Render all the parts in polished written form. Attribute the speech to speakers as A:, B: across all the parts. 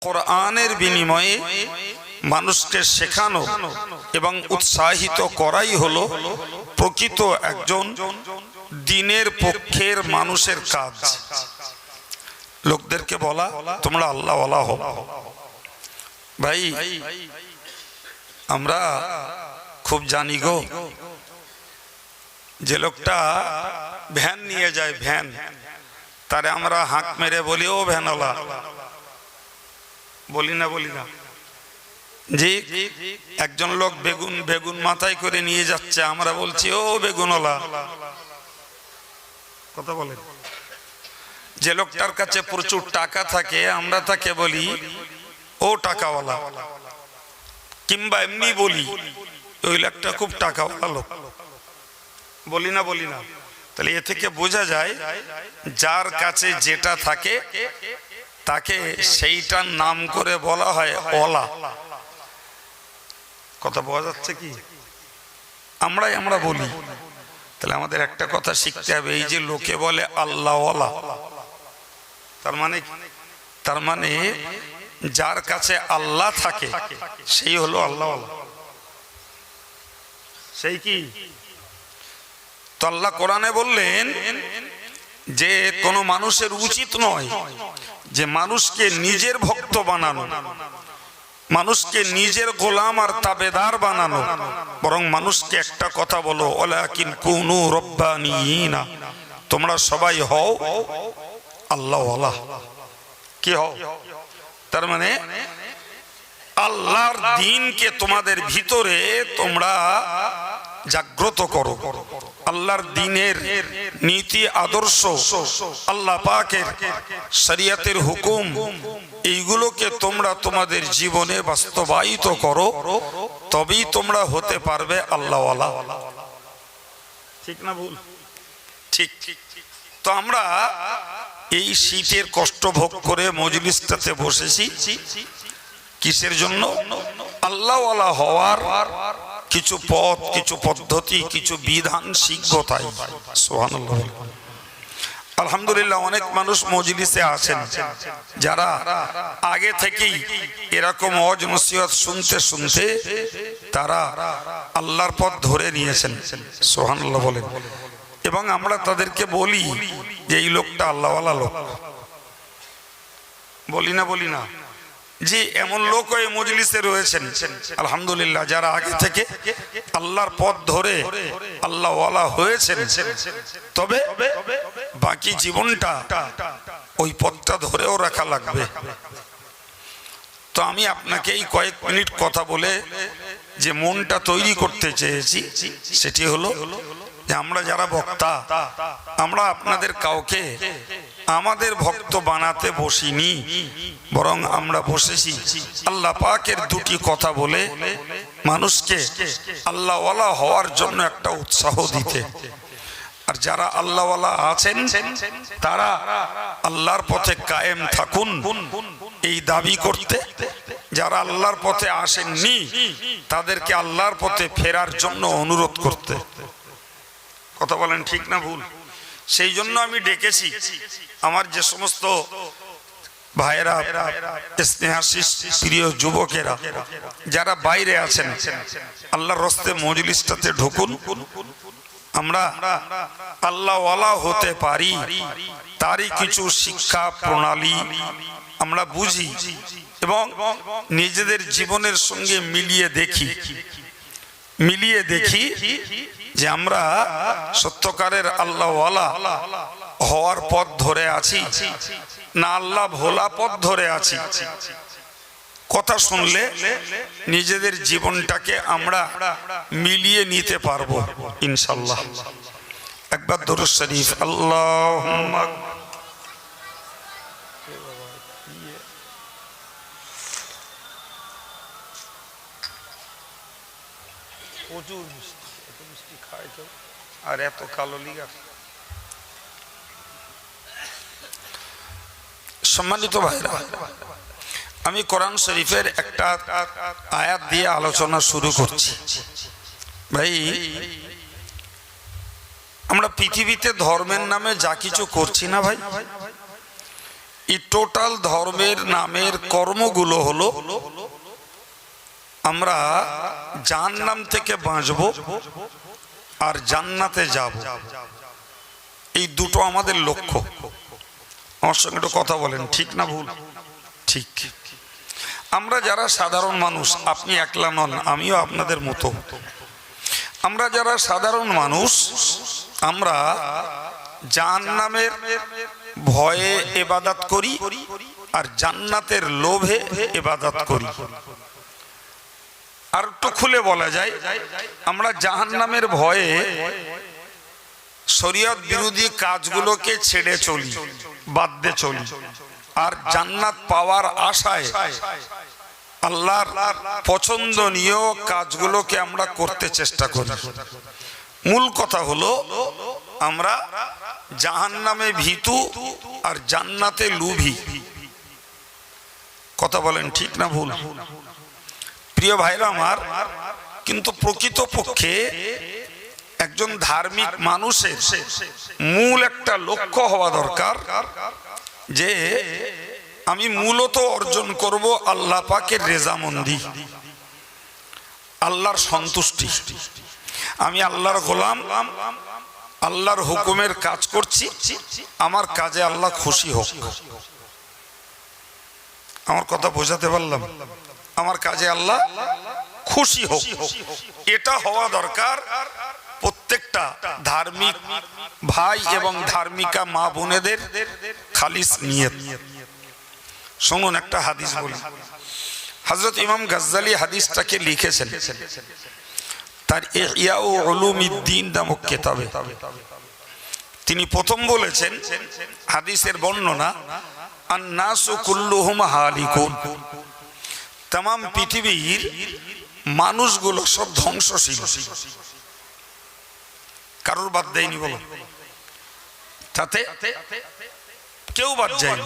A: কোরআনের বিনিময়ে মানুষকে শেখানো এবং উৎসাহিত করাই হলো প্রকৃত একজন দ্বীনের পক্ষের মানুষের কাজ। লোকদেরকে বলা তোমরা আল্লাহওয়ালা হও। ভাই আমরা খুব জানি গো, যে লোকটা ভ্যান নিয়ে যায়, ভ্যান, তারে আমরা হাঁক মেরে বলি ও ভ্যানওয়ালা, বলি না জি। একজন লোক বেগুন মাথায় করে নিয়ে যাচ্ছে, আমরা বলছি ও বেগুনওয়ালা, কথা বলেন। যে লোকটার কাছে প্রচুর টাকা থাকে আমরা তাকে বলি ও টাকাওয়ালা, কিংবা এমনি বলি ওই লোকটা খুব টাকাওয়ালা লোক, বলি না। তাহলে এ থেকে বোঝা যায় যার কাছে যেটা থাকে তাকে সেইটার নাম করে বলা হয় ওলা। কথা বোঝা যাচ্ছে কি? আমরা বলি। তাহলে আমাদের একটা কথা শিখতে হবে, এই যে লোকে বলে আল্লাহওয়ালা, তার মানে যার কাছে আল্লাহ থাকে সেই হলো আল্লাহওয়ালা। সেই কি? তো আল্লাহ কোরআনে বললেন যে কোন মানুষের উচিত নয় যে মানুষকে নিজের ভক্ত বানানো, মানুষকে নিজের গোলাম আর তাবেদার বানানো, বরং মানুষকে একটা কথা বলো, ওয়ালাকিন কুনু রব্বানিয়িনা, তোমরা সবাই হও আল্লাহওয়ালা। কি হও? তার মানে আল্লাহর দ্বীনকে তোমাদের ভিতরে তোমরা জাগ্রত করো, আল্লাহর দ্বীনের নীতি আদর্শ, আল্লাহ পাকের শরীয়তের হুকুম, এইগুলোকে তোমরা তোমাদের জীবনে বাস্তবায়িত করো, তবেই তোমরা হতে পারবে আল্লাহওয়ালা। ঠিক না ভুল? ঠিক। তো আমরা এই শীতের কষ্ট ভোগ করে মজলিসটাতে বসেছি কিসের জন্য? আল্লাহওয়ালা হওয়ার কিছু পথ, কিছু পদ্ধতি, কিছু বিধান শিখব তাই। সুবহানাল্লাহ। আলহামদুলিল্লাহ, অনেক মানুষ মজলিসে আছেন যারা আগে থেকেই এরকম ওয়াজ নসিহত শুনতে শুনতে তারা আল্লাহর পথ ধরে নিয়েছেন। সুবহানাল্লাহ বলেন। এবং আমরা তাদেরকে বলি যে এই লোকটা আল্লাহওয়ালা লোক, বলি না যে এমন লোক এই মজলিসে রয়েছেন আলহামদুলিল্লাহ, যারা আগে থেকে আল্লাহর পথ ধরে আল্লাহওয়ালা হয়েছেন, তবে বাকি জীবনটা ওই পথটা ধরেও রাখা লাগবে। তো আমি আপনাকে এই কয়েক মিনিট কথা বলে যে মনটা তৈরি করতে চেয়েছি সেটি হলো যে আমরা যারা বক্তা, আমরা আপনাদের কাউকে আমাদের ভক্ত বানাতে বসিনি, বরং আমরা বসেছি আল্লাহ পাকের দুটি কথা বলে মানুষকে আল্লাহওয়ালা হওয়ার জন্য একটা উৎসাহ দিতে। আর যারা আল্লাহওয়ালা আছেন তারা আল্লাহর পথে কায়েম থাকুন এই দাবি করতে, যারা আল্লাহর পথে আসেননি তাদেরকে আল্লাহর পথে ফেরার জন্য অনুরোধ করতে। কথা বলেন ঠিক না ভুল? সেই জন্য আমি ডেকেছি আমার যে সমস্ত ভাইয়েরা, স্নেহাশিস প্রিয় যুবকেরা যারা বাইরে আছেন, আল্লাহর রাস্তায় মজলিসটাতে ঢুকুন। আমরা আল্লাহওয়ালা হতে পারি তারই কিছু শিক্ষা প্রণালী আমরা বুঝি এবং নিজেদের জীবনের সঙ্গে মিলিয়ে দেখি যে আমরা সত্যকারের আল্লাহওয়ালা হওয়ার পথ ধরে আছি না আল্লাহ ভোলা পথ ধরে আছি। কথা শুনলে নিজেদের জীবনটাকে আমরা মিলিয়ে নিতে পারবো ইনশাআল্লাহ। একবার দরুদ শরীফ আল্লাহুম্মা। প্রচুর মিষ্টি খায় কেউ, আর এত কালো লিগার। সম্মানিত ভাইরা, আমি কোরআন শরীফের একটা আয়াত দিয়ে আলোচনা শুরু করছি। ভাই, আমরা পৃথিবীতে ধর্মের নামে যা কিছু করছি না ভাই, এই টোটাল ধর্মের নামের কর্মগুলো হলো আমরা জাহান্নাম থেকে বাঁচবো আর জান্নাতে যাব, এই দুটো আমাদের লক্ষ্য। আমার সঙ্গে একটু কথা বলেন, ঠিক না ভুল? ঠিক। আমরা যারা সাধারণ মানুষ, আপনি একলা নন, আমিও আপনাদের মতো, আমরা যারা সাধারণ মানুষ, আমরা জাহান্নামের ভয়ে ইবাদত করি আর জান্নাতের লোভে ইবাদত করি। আর একটু খুলে বলা যায়, আমরা জাহান্নামের ভয়ে শরীয়ত বিরোধী কাজগুলোকে ছেড়ে চলি, বাদ দিয়ে চলি, আর জান্নাত পাওয়ার আশায় আল্লাহর পছন্দনীয় কাজগুলোকে আমরা করতে চেষ্টা করি। মূল কথা হলো আমরা জাহান্নামে ভীতু আর জান্নাতে লোভী। কথা বলেন, ঠিক না ভুল? প্রিয় ভাইরা আমার, কিন্তু প্রকৃতপক্ষে একজন ধার্মিক মানুষের মূল একটা লক্ষ্য হওয়া দরকার যে আমি মূলত অর্জন করব আল্লাহ পাকের রেজামন্দি, আল্লাহর সন্তুষ্টি। আমি আল্লাহর গোলাম, আল্লাহর হুকুমের কাজ করছি, আমার কাজে আল্লাহ খুশি হোক। আমার কথা বোঝাতে পারলাম? আমার কাজে আল্লাহ খুশি হোক, এটা হওয়া দরকার প্রত্যেকটা ধার্মিক ভাই এবং ধার্মিকা মা বোনেদের খালিস নিয়ত। শুনুন একটা হাদিস বলি। হযরত ইমাম গাজ্জালী হাদিসটাকে লিখেছেন তার ইহয়া উলুমিদ্দিন নামক কিতাবে। তিনি প্রথম বলেছেন হাদিসের বর্ণনা, আন-নাসু কুল্লুহুম হালিকুন, तमाम পৃথিবীর মানুষগুলো সব ধ্বংসশীল, কারোর বাদ দেয়নি বলো, তাতে কেউ বাদ যায়নি।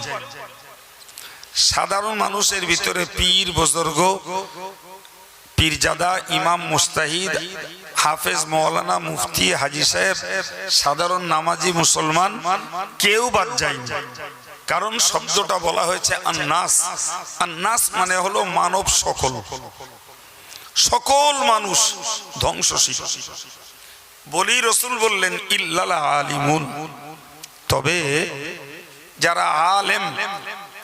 A: সাধারণ মানুষের ভিতরে পীর বুজুর্গ, পীরজাদা, ইমাম, মুস্তাহিদ, হাফেজ, মৌলানা, মুফতি, হাজি সাহেব, সাধারণ নামাজি মুসলমান কেউ বাদ যায়নি। কারণ শব্দটা বলা হয়েছে আন্নাস। আন্নাস মানে হলো মানব সকল, সকল মানুষ ধ্বংসশীল। বলি রসুল বললেন ইল্লাল আলিমুন, তবে যারা আলেম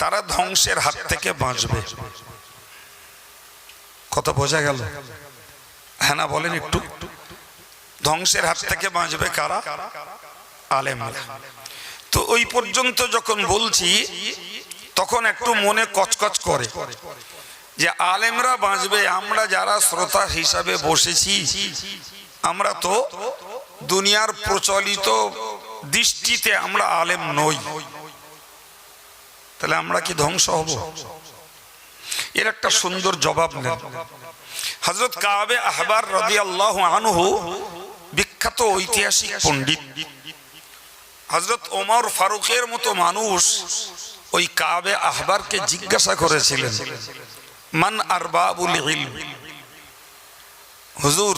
A: তারা ধ্বংসের হাত থেকে বাঁচবে। কথা বোঝা গেল? হ্যাঁ না বলেন একটু? ধ্বংসের হাত থেকে বাঁচবে কারা? আলেম। তো ওই পর্যন্ত যখন বলছি তখন একটু মনে কচকচ করে যে আলেমরা বাঁচবে, আমরা যারা শ্রোতা হিসাবে বসেছি আমরা তো দুনিয়ার প্রচলিত দৃষ্টিতে আমরা আলেম নই, তাহলে আমরা কি ধ্বংস হব? এর একটা সুন্দর জবাব নেন। হযরত কাবে আহবার রাদিয়াল্লাহু আনহু বিখ্যাত ঐতিহাসিক পণ্ডিত, হযরত ওমর ফারুকের মতো মানুষ ওই কাবে আহবারকে জিজ্ঞাসা করেছিলেন, মান আরবাবুল ইলম, হুজুর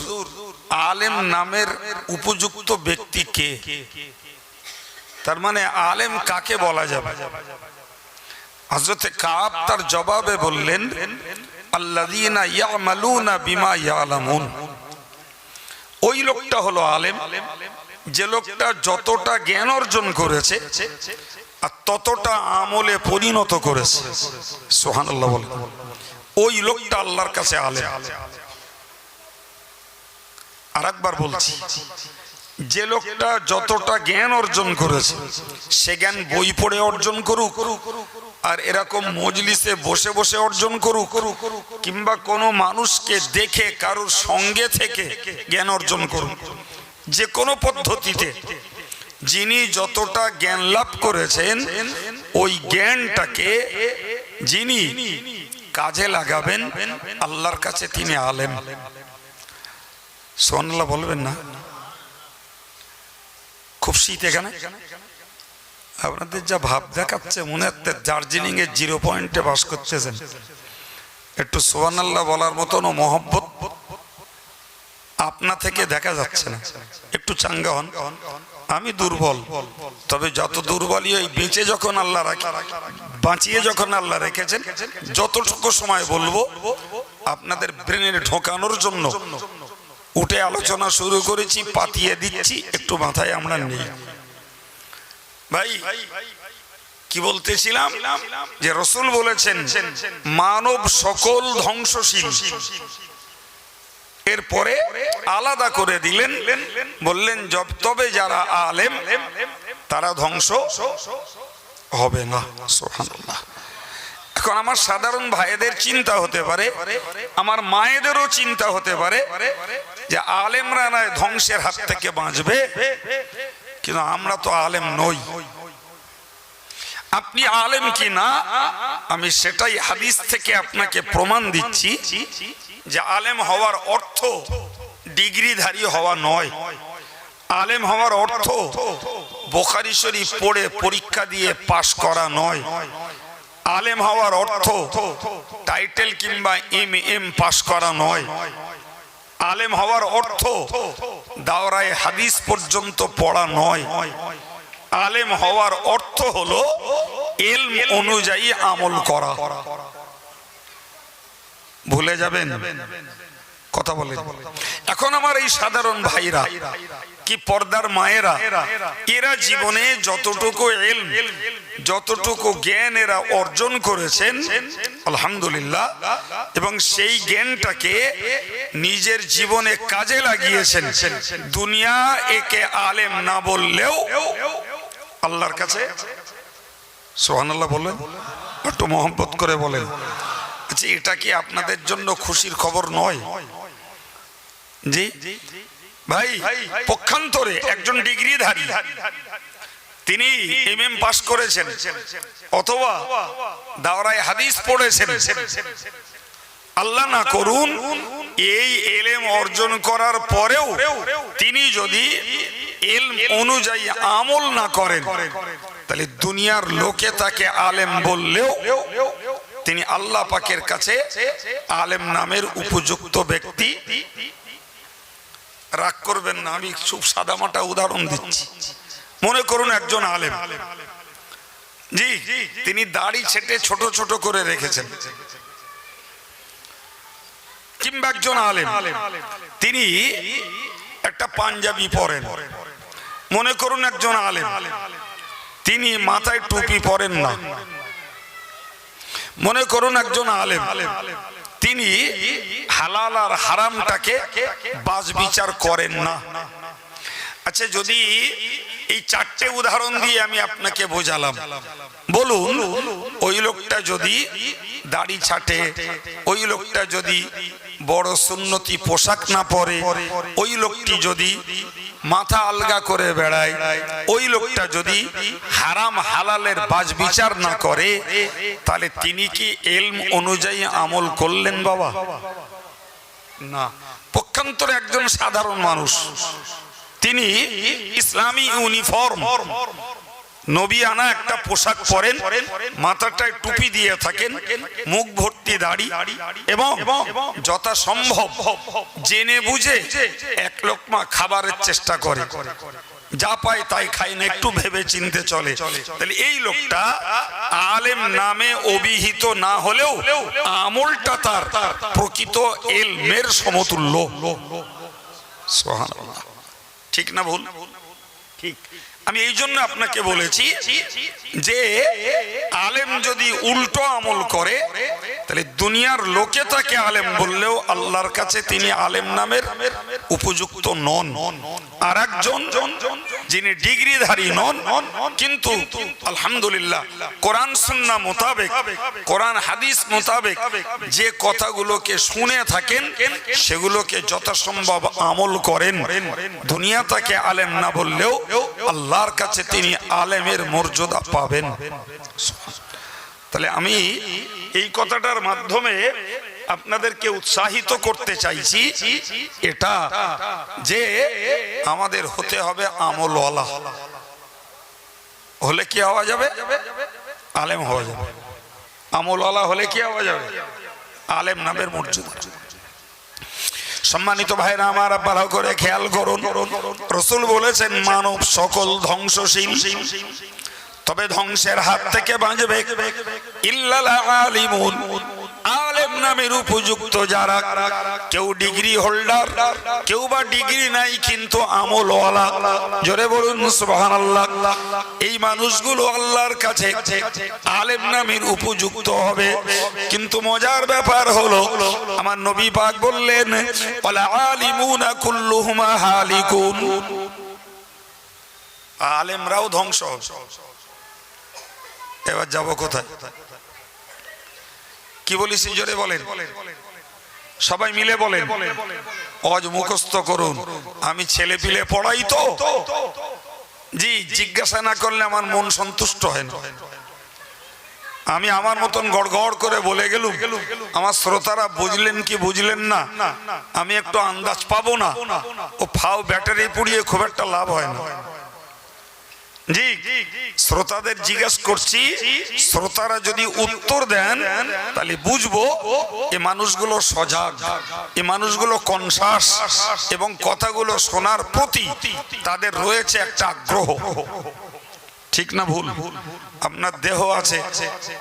A: আলেম নামের উপযুক্ত ব্যক্তি কে? তার মানে আলেম কাকে বলা যাবে? হযরত কাব তার জবাবে বললেন, আল্লাযীনা ইয়ামালুনা বিমা ইয়ালামুন, ওই লোকটা হলো আলেম যে লোকটা যতটা জ্ঞান অর্জন করেছে আর ততটা আমলে পরিণত করেছে। সুবহানাল্লাহ বলেন, ওই লোকটা আল্লাহর কাছে আলেম। আরেকবার বলছি, যে লোকটা যতটা জ্ঞান অর্জন করেছে সে জ্ঞান বই পড়ে অর্জন করুক আর এরকম মজলিসে বসে বসে অর্জন করুক, কিংবা কোনো মানুষকে দেখে কারোর সঙ্গে থেকে জ্ঞান অর্জন করুক, যে কোনো পদ্ধতিতে যিনি যতটা জ্ঞান লাভ করেছেন ওই জ্ঞানটাকে যিনি কাজে লাগাবেন আল্লাহর কাছে তিনি আলেম। সুবহানাল্লাহ বলবেন না? খুব শীত এখানে, আপনাদের যা ভাব দেখাচ্ছে মনে হচ্ছে দার্জিলিং এর 0 পয়েন্টে বাস করতেছেন। একটু সুবহানাল্লাহ বলার মতন মহব্বত আপনা থেকে দেখা যাচ্ছে না। একটু চাঙ্গা হন। আমি দুর্বল, তবে যত দুর্বলই ওই বেঁচে যখন আল্লাহ রাখে বাঁচিয়ে যখন আল্লাহ রেখেছেন, যতটুকু সময় বলবো আপনাদের ব্রেনে ঢোকানোর জন্য উঠে আলোচনা শুরু করেছি, পাতিয়ে দিচ্ছি, একটু মাথায় আমরা নেই। ভাই কি বলতেছিলাম, যে রাসূল বলেছেন মানব সকল ধ্বংসশীল। এরপরে আলাদা করে দিলেন, বললেন তবে যারা আলেম তারা ধ্বংস হবে না। সুবহানাল্লাহ। এখন আমার সাধারণ ভাইদের চিন্তা হতে পারে, আমার মায়েদেরও চিন্তা হতে পারে যে আলেমরা নয় ধ্বংসের হাত থেকে বাঁচবে, কিন্তু আমরা তো আলেম নই। আপনি আলেম কি না, আমি সেটাই হাদিস থেকে আপনাকে প্রমাণ দিচ্ছি যে আলেম হওয়ার অর্থ ডিগ্রিধারী হওয়া নয়। আলেম হওয়ার অর্থ বুখারী শরীফ পড়ে পরীক্ষা দিয়ে পাশ করা নয়। আলেম হওয়ার অর্থ টাইটেল কিংবা এম পাশ করা নয়। আলেম হওয়ার অর্থ দাওরায়ে হাদিস পর্যন্ত পড়া নয়। আলেম হওয়ার অর্থ হলো ইলম অনুযায়ী আমল করা। ভুলে যাবেন কথা বলেন। এখন আমার এই সাধারণ ভাইরা কি পর্দার মায়েরা, এরা জীবনে যতটুকু ইলম যতটুকু জ্ঞান এরা অর্জন করেছেন আলহামদুলিল্লাহ, এবং সেই জ্ঞানটাকে নিজের জীবনে কাজে লাগিয়েছেন। দুনিয়া একে আলেম না বললেও আল্লাহর কাছে সুবহানাল্লাহ বলেন, একটু মহব্বত করে বলেন। আচ্ছা, এটা কি আপনাদের জন্য খুশির খবর নয়? জি ভাই, পক্ষান্তরে একজন ডিগ্রিধারী, তিনি এমএম পাস করেছেন অথবা দাওরায়ে হাদিস পড়েছেন, আল্লাহ না করুন এই ইলম অর্জন করার পরেও তিনি যদি ইলম অনুযায়ী আমল না করেন, তাহলে দুনিয়ার লোকে তাকে আলেম বললেও তিনি আল্লাহ পাকের কাছে আলেম নামের উপযুক্ত ব্যক্তি। রাগ করবেন না, আমি খুব সাদামাটা উদাহরণ দিচ্ছি। মনে করুন একজন আলেম, জি তিনি দাড়ি ছেটে ছোট ছোট করে রেখেছেন, কিংবা একজন আলেম তিনি একটা পাঞ্জাবি পরেন। মনে করুন একজন আলেম তিনি মাথায় টুপি পরেন না। মনে করুন একজন আলেম তিনি হালাল আর হারামটাকে বাজ বিচার করেন না। আচ্ছা, যদি এই চারটে উদাহরণ দিয়ে আমি আপনাকে বোঝালাম, বলুন ওই লোকটা যদি দাড়ি ছাটে, ওই লোকটা যদি বড় সুন্নতি পোশাক না পরে, ওই লোকটি যদি মাথা আলগা করে বেড়ায়, ওই লোকটা যদি হারাম হালালের বাজ বিচার না করে, তাহলে তিনি কি ইলম অনুযায়ী আমল করলেন বাবা? না। পক্ষান্তরে একজন সাধারণ মানুষ, তিনি ইসলামী ইউনিফর্ম নবী আনা একটা পোশাক পরেন, মাথাটায় টুপি দিয়ে থাকেন, মুখ ভর্তি দাড়ি, এবং যথাসম্ভব জেনে বুঝে এক লোকমা খাবারের চেষ্টা করে, যা পায় তাই খায় না, একটু ভেবে চিনতে চলে, তাহলে এই লোকটা আলেম নামে অভিহিত না হলেও আমলটা তার প্রকৃত ইলমের সমতুল্য। সুবহানাল্লাহ। ঠিক না ভুল? ঠিক। আমি এই জন্য আপনাকে বলেছি যে আলেম যদি উল্টো আমল করে, তাহলে দুনিয়ার লোকে তাকে আলেম বললেও আল্লাহর কাছে তিনি আলেম নামের উপযুক্ত নন। আর একজন যিনি ডিগ্রিধারী নন, কিন্তু আলহামদুলিল্লাহ কোরআন সুন্নাহ মোতাবেক, কোরআন হাদিস মোতাবেক যে কথাগুলোকে শুনে থাকেন সেগুলোকে যথাসম্ভব আমল করেন, দুনিয়া তাকে আলেম না বললেও আল্লাহর কাছে তিনি আলেমের মর্যাদা পাবেন। তাহলে আমি এই কথাটার মাধ্যমে আপনাদেরকে উৎসাহিত করতে চাইছি এটা, যে আমাদের হতে হবে আমলওয়ালা। হলে কি হওয়া যাবে? আলেম হওয়া যাবে। আমলওয়ালা হলে কি হওয়া যাবে? আলেম নামের মর্যাদা। সম্মানিত ভাইরা আমার, ভালো করে খেয়াল করুন, রাসূল বলেছেন মানব সকল ধ্বংসশীল, তবে ধ্বংসের হাত থেকে বাঁচবে ইল্লাল আলিমুন, আলেম নামের উপযুক্ত যারা, কেউ ডিগ্রি হোল্ডার, কেউ বা ডিগ্রি নাই কিন্তু আমলওয়ালা, জোরে বলুন সুবহানাল্লাহ। এই মানুষগুলো আল্লাহর কাছে আলেম নামের উপযুক্ত হবে। কিন্তু মজার ব্যাপার হলো আমার নবী পাক বললেন ওয়ালা আলিমুনা কুল্লুহুম হালিকুন, আলেমরাও ধ্বংস হবে। এবার যাব কোথায়? কি বলিস জোরে বলেন, সবাই মিলে বলেন। অজ মুখস্থ করুন। আমি ছেলে পিলে পড়াই তো, জি, জিজ্ঞাসা না করলে আমার মন সন্তুষ্ট হয় না। আমি আমার মতন গড়গড় করে বলে গেলুম, আমার শ্রোতারা বুঝলেন কি বুঝলেন না আমি একটু আন্দাজ পাবো না, ও ফাও ব্যাটারি পুড়িয়ে খুব একটা লাভ হয় না। জি, শ্রোতাদের জিজ্ঞাসা করছি, শ্রোতারা যদি উত্তর দেন তাহলে বুঝবো এ মানুষগুলো সজাগ, এ মানুষগুলো কনসাস, এবং কথাগুলো শোনার প্রতি তাদের রয়েছে একটা আগ্রহ। ঠিক না ভুল? আপনার দেহ আছে,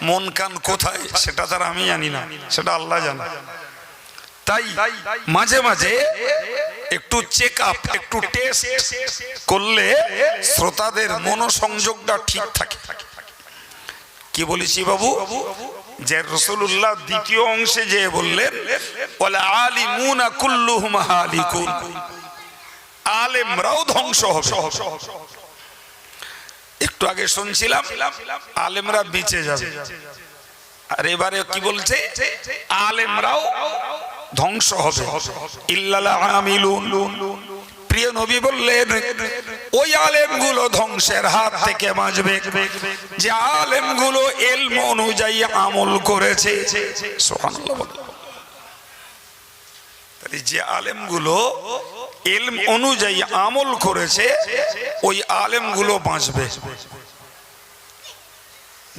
A: মন কান কোথায় সেটা তার আমি জানি না, সেটা আল্লাহ জানে। তাই মাঝে মাঝে একটু চেক আপ, একটু টেস্ট করলে শ্রোতাদের মনোসংযোগটা ঠিক থাকে। কি বলেছি বাবু? যে রাসূলুল্লাহ দ্বিতীয় অংশে যে বললেন ওয়ালা আলিমুনা কুল্লুহুম হালিকুন, আলেমরাও ধ্বংস হবে। একটু আগে শুনছিলাম আলেমরা বেঁচে যাবে, আর এবারে কি বলছে? আলেমরাও ধ্বংস হবে ইল্লাল আমিলুন। প্রিয় নবী বললেন ওই আলেমগুলো ধ্বংসের হাত থেকে বাঁচবে যে আলেমগুলো ইলম অনুযায়ী আমল করেছে। সুবহানাল্লাহ। তাহলে যে আলেমগুলো ইলম অনুযায়ী আমল করেছে ওই আলেমগুলো বাঁচবে।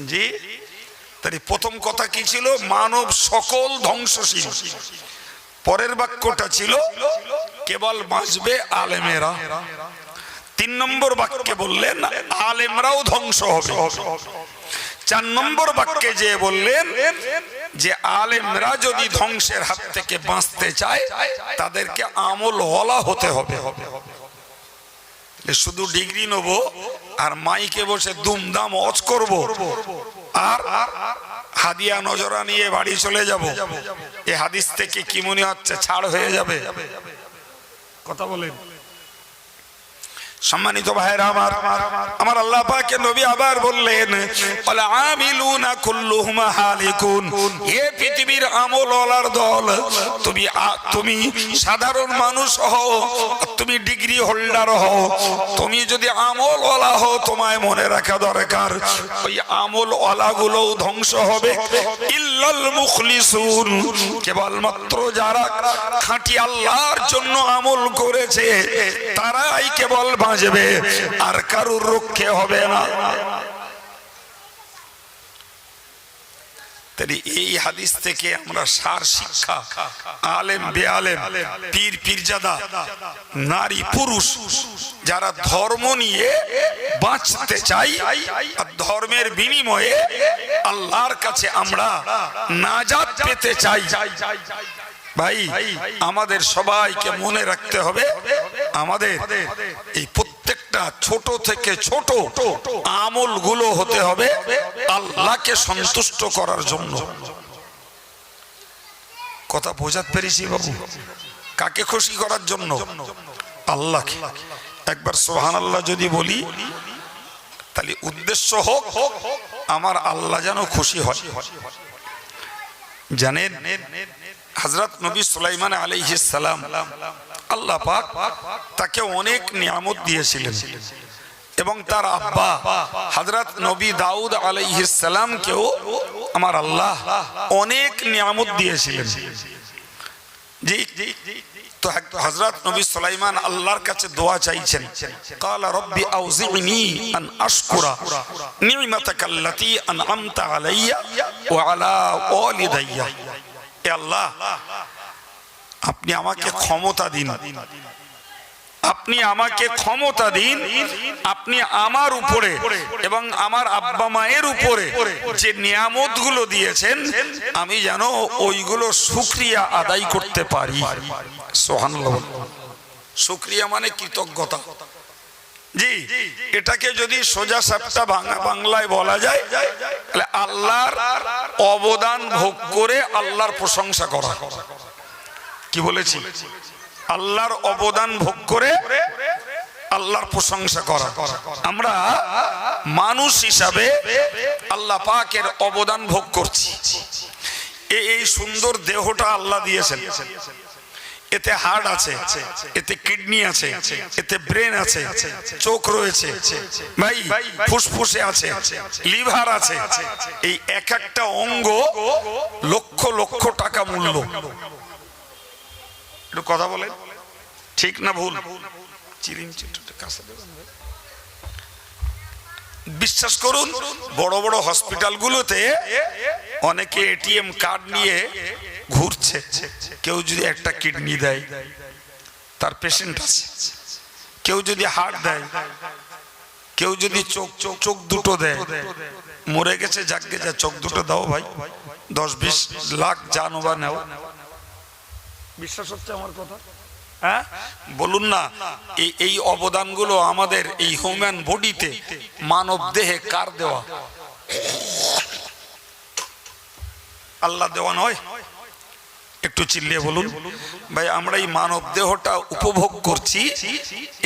A: জি, তাই প্রথম কথা কি ছিল? মানব সকল ধ্বংসশীল। পরের বাক্যটা ছিল কেবল বাঁচবে আলেমেরা। 3 নম্বর বাক্যে বললেন আলেমরাও ধ্বংস হবে। 4 নম্বর বাক্যে যে বললেন যে আলেমরা যদি ধ্বংসের হাত থেকে বাঁচতে চায় তাদেরকে আমলওয়ালা হতে হবে। শুধু ডিগ্রি নেব আর মাইকে বসে দুমদাম ওয়াজ করব আর হাদিয়া নজরা নিয়ে বাড়ি চলে যাব, এই হাদিস থেকে কি মনে হচ্ছে ছাড় হয়ে যাবে? কথা বলেন। সম্মানিত ভাইরা আমার, আমার আল্লাহ পাকের নবী আবার বললেন ওয়ালা আমিলুনা কুল্লুহুম হালিকুন। এই পৃথিবীর আমলওয়ালার দল, তুমি সাধারণ মানুষ হও, তুমি ডিগ্রি হোল্ডার হও, তুমি যদি আমলওয়ালা হও তোমায় মনে রাখা দরকার ওই আমলওয়ালাগুলোও ধ্বংস হবে। ইল্লাল মুখলিসুন, কেবলমাত্র যারা খাঁটি আল্লাহর জন্য আমল করেছে তারাই কেবল বাঁচবে, আর কারুর রক্ষে হবে না। এই হাদিস থেকে আমরা সার শিক্ষা, আলেম বেআলেম, পীর পীরজাদা, নারী পুরুষ যারা ধর্ম নিয়ে বাঁচতে চাই আর ধর্মের বিনিময়ে আল্লাহর কাছে আমরা নাজাত পেতে চাই, ভাই আমাদের সবাইকে মনে রাখতে হবে আমাদের এই প্রত্যেকটা ছোট থেকে ছোট আমলগুলো হতে হবে আল্লাহকে সন্তুষ্ট করার জন্য। কথা বোঝাতে পেরেছি বাবু? কাকে খুশি করার জন্য? আল্লাহকে। একবার সুবহানাল্লাহ যদি বলি তাহলে উদ্দেশ্য হোক আমার আল্লাহ যেন খুশি হয়। জানেন হযরত নবী সুলাইমান আলাইহিস সালাম আল্লাহ পাক তাকে অনেক নিয়ামত দিয়েছিলেন এবং তার আব্বা হযরত নবী দাউদ আলাইহিস সালামকেও আমার আল্লাহ অনেক নিয়ামত দিয়েছিলেন। জি, তো হযরত নবী সুলাইমান আল্লাহর কাছে দোয়া চাইছেন, ক্বালা রব্বি আউজি'নি আন আশকুরা নি'মাতাকাল্লাতী আন'আমতা আলাইয়া ওয়া আলা ওয়ালিদাইয়া। হে আল্লাহ, আপনি আমাকে ক্ষমতা দিন আপনি আমাকে ক্ষমতা দিন, আপনি আমার উপরে এবং আমার আব্বা মায়ের উপরে যে নিয়ামতগুলো দিয়েছেন আমি যেন ওইগুলো শুকরিয়া আদায় করতে পারি। সুবহানাল্লাহ। শুকরিয়া মানে কৃতজ্ঞতা। জি, এটাকে যদি সোজা সাপটা ভাঙা বাংলায় বলা যায় তাহলে আল্লাহর অবদান ভোগ করে আল্লাহর প্রশংসা করা। কি বলেছি? আল্লাহর অবদান ভোগ করে আল্লাহর প্রশংসা করা। আমরা মানুষ হিসাবে আল্লাহ পাকের অবদান ভোগ করছি। এই সুন্দর দেহটা আল্লাহ দিয়েছেন, এতে হার্ট আছে, এতে কিডনি আছে, এতে ব্রেন আছে, চোখ রয়েছে ভাই, ফুসফুসে আছে, লিভার আছে। এই এক একটা অঙ্গ লক্ষ লক্ষ টাকা মূল্য। একটু কথা বলেন, ঠিক না ভুল? বিশ্বাস করুন, বড় বড় হসপিটালগুলোতে অনেকে এটিএম কার্ড নিয়ে ঘুরছে। কেউ যদি একটা কিডনি দেয় তার পেশেন্ট আছে, কেউ যদি হার্ট দেয়, কেউ যদি চোখ দুটো দেয়, মরে গেছে যাকে যা চোখ দুটো দাও ভাই, 10-20 লাখ জানো বা নেও। বিশ্বাস হচ্ছে আমার কথা? হ্যাঁ বলুন না। এই অবদানগুলো আমাদের এই হিউম্যান বডিতে, মানব দেহে কার দেওয়া? আল্লাহ দেওয়া নয়? একটু চিল্লিয়ে বলুন ভাই। আমরা এই মানব দেহটা উপভোগ করছি,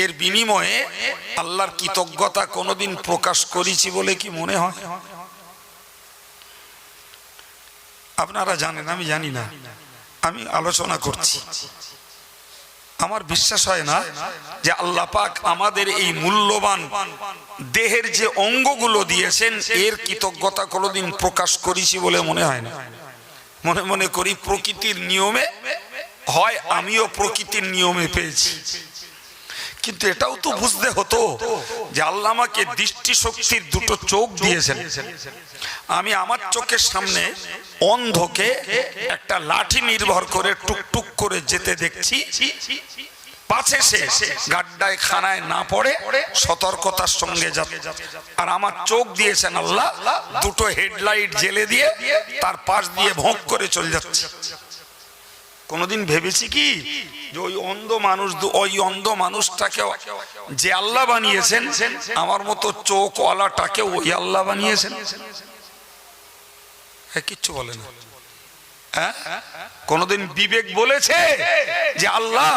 A: এর বিনিময়ে আল্লাহর কৃতজ্ঞতা কোনোদিন প্রকাশ করেছি বলে কি মনে হয়? আপনারা জানেন, আমি জানি না, আমি আলোচনা করছি। আমার বিশ্বাস হয় না যে আল্লাহ পাক আমাদের এই মূল্যবান দেহের যে অঙ্গগুলো দিয়েছেন এর কৃতজ্ঞতা কোনোদিন প্রকাশ করেছি বলে মনে হয় না। মনে মনে করি প্রকৃতির নিয়মে হয়, আমিও প্রকৃতির নিয়মে পেয়েছি। কিন্তু এটাও তো বুঝতে হতো যে আল্লাহ আমাকে দৃষ্টিশক্তির দুটো চোখ দিয়েছেন। আমি আমার চোখের সামনে অন্ধকে একটা লাঠি নির্ভর করে টুকটুক করে যেতে দেখছি, পাছে সে গাড্ডায় খানায় না পড়ে সতর্কতার সঙ্গে যাবে। আর আমার চোখ দিয়েছেন আল্লাহ দুটো হেডলাইট জেলে দিয়ে তার পাশ দিয়ে ভোঁক করে চলে যাচ্ছে। কোনদিন ভেবেছি কি যে ওই অন্ধ মানুষটাকে যে আল্লাহ বানিয়েছেন আমার মতো চোখওয়ালাটাকে ওই আল্লাহ বানিয়েছেন? হ্যাঁ, কিচ্ছু বলে না। কোনদিন বিবেক বলেছে যে আল্লাহ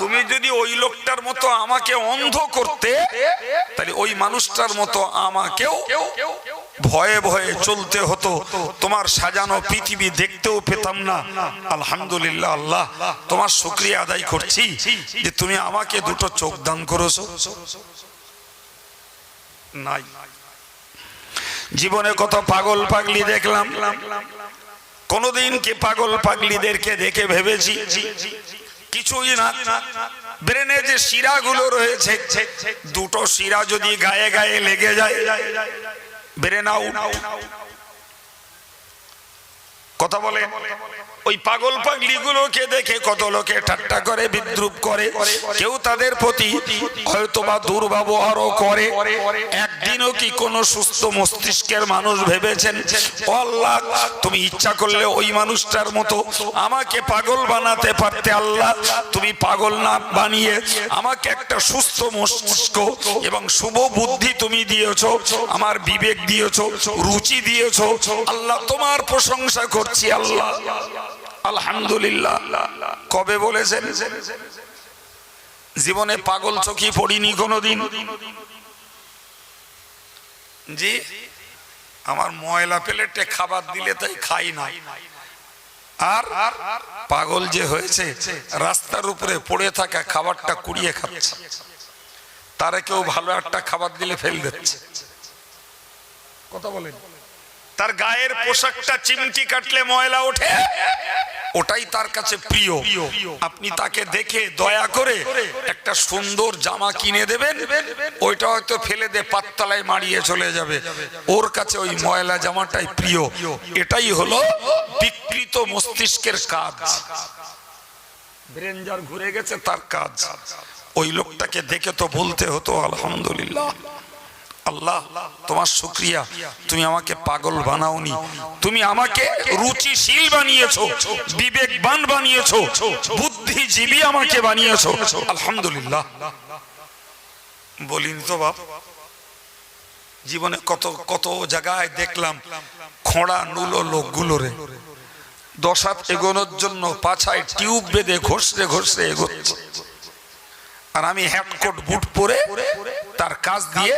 A: তুমি যদি ওই লোকটার মতো আমাকে অন্ধ করতে তাহলে ওই মানুষটার মতো আমাকেও ভয়ে ভয়ে চলতে হতো, তোমার সাজানো পৃথিবী দেখতেও পেতাম না। আলহামদুলিল্লাহ আল্লাহ, তোমার শুকরিয়া আদায় করছি যে তুমি আমাকে দুটো চোখ দান করেছো। নাই, জীবনে কত পাগল পাগলি দেখলাম, কোনদিন কি পাগল পাগলিদেরকে দেখে ভেবেছি কিছুই না? ব্রেনে যে শিরাগুলো রয়েছে, দুটো শিরা যদি গায়ে গায়ে লেগে যায় ব্রেন আউট। কথা বলে ওই পাগল পাগলি গুলোকে দেখে কত লোকে ঠাট্টা করে, বিদ্রুপ করে, কেউ তাদের প্রতি হয়তোবা দুর্ব্যবহারও করে। একদিনও কি কোনো সুস্থ মস্তিষ্কের মানুষ ভেবেছেন ও আল্লাহ তুমি ইচ্ছা করলে ওই মানুষটার মতো আমাকে পাগল বানাতে পারতে? আল্লাহ তুমি পাগল না বানিয়ে আমাকে একটা সুস্থ মস্তিষ্ক এবং শুভ বুদ্ধি তুমি দিয়েছো, আমার বিবেক দিয়েছো, রুচি দিয়েছো। আল্লাহ তোমার প্রশংসা করছি আল্লাহ, আলহামদুলিল্লাহ। কবে বলেছেন? জীবনে পাগল চোখে পড়িনি কোনোদিন। জি, আমার ময়লা প্লেটে খাবার দিলে তাই খাই না। আর পাগল যে হয়েছে রাস্তার উপরে পড়ে থাকা খাবারটা কুড়িয়ে খাচ্ছে, তারা কেউ ভালো একটা খাবার দিলে ফেল দিচ্ছে। কথা বলেন, তার গায়ের পোশাকটা চিমটি কাটলে ময়লা ওঠে, ওটাই তার কাছে প্রিয়। আপনি তাকে দেখে দয়া করে একটা সুন্দর জামা কিনে দেবেন, ওইটা হয়তো ফেলে দিয়ে পাততলায় মারিয়ে চলে যাবে, ওর কাছে ওই ময়লা জামাটাই প্রিয়। এটাই হলো বিকৃত মস্তিষ্কের কাজ। ব্রেন যার ঘুরে গেছে তার কাজ। ওই লোকটাকে দেখে তো বলতে হতো আলহামদুলিল্লাহ, আল্লাহ তোমার শুকরিয়া, তুমি আমাকে পাগল বানাওনি, তুমি আমাকে রুচিশীল বানিয়েছো, বিবেকবান বানিয়েছো, বুদ্ধিজীবী আমাকে বানিয়েছো, আলহামদুলিল্লাহ। বলিনি তো বাপ? জীবনে কত কত জায়গায় দেখলাম খোঁড়া নুলো লোকগুলোরে 10 হাত এগোনোর জন্য পাছায় টিউব বেঁধে ঘষরে ঘষরে এগোচ্ছে, আর আমি হ্যাটকোট বুট পরে তার কাজ দিয়ে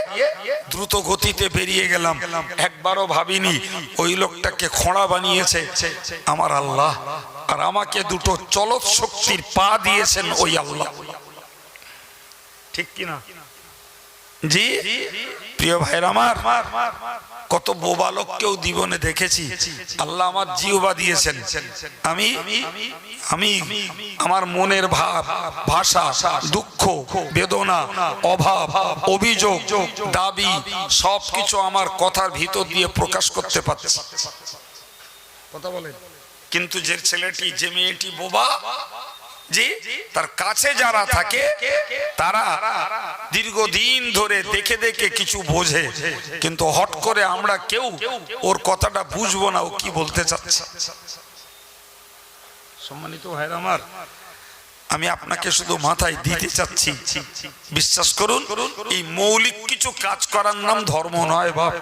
A: দ্রুত গতিতে বেরিয়ে গেলাম। একবারও ভাবিনি ওই লোকটাকে খোঁড়া বানিয়েছে আমার আল্লাহ, আর আমাকে দুটো চলৎ শক্তির পা দিয়েছেন ওই আল্লাহ। ঠিক কিনা? জি প্রিয় ভাইরা আমার, কত বোবা লোককেও জীবনে দেখেছি, আল্লাহ আমার জিহ্বা দিয়েছেন। আমি আমি আমার মনের ভাব, ভাষা, দুঃখ, বেদনা, অভাব, অভিযোগ, দাবি সবকিছু আমার কথার ভিতর দিয়ে প্রকাশ করতে পারছি। কথা বলেন। কিন্তু যে ছেলেটি, যে মেয়েটি বোবা, জি তার কাছে যারা থাকে তারা দীর্ঘদিন ধরে দেখে দেখে কিছু বোঝে, কিন্তু হট করে আমরা কেউ ওর কথাটা বুঝবো না ও কি বলতে চাচ্ছে। সম্মানিত ভাইরা আমার, আমি আপনাকে শুধু মাথায় দিতে চাচ্ছি, বিশ্বাস করুন এই মৌলিক কিছু কাজ করার নাম ধর্ম নয় বাপ।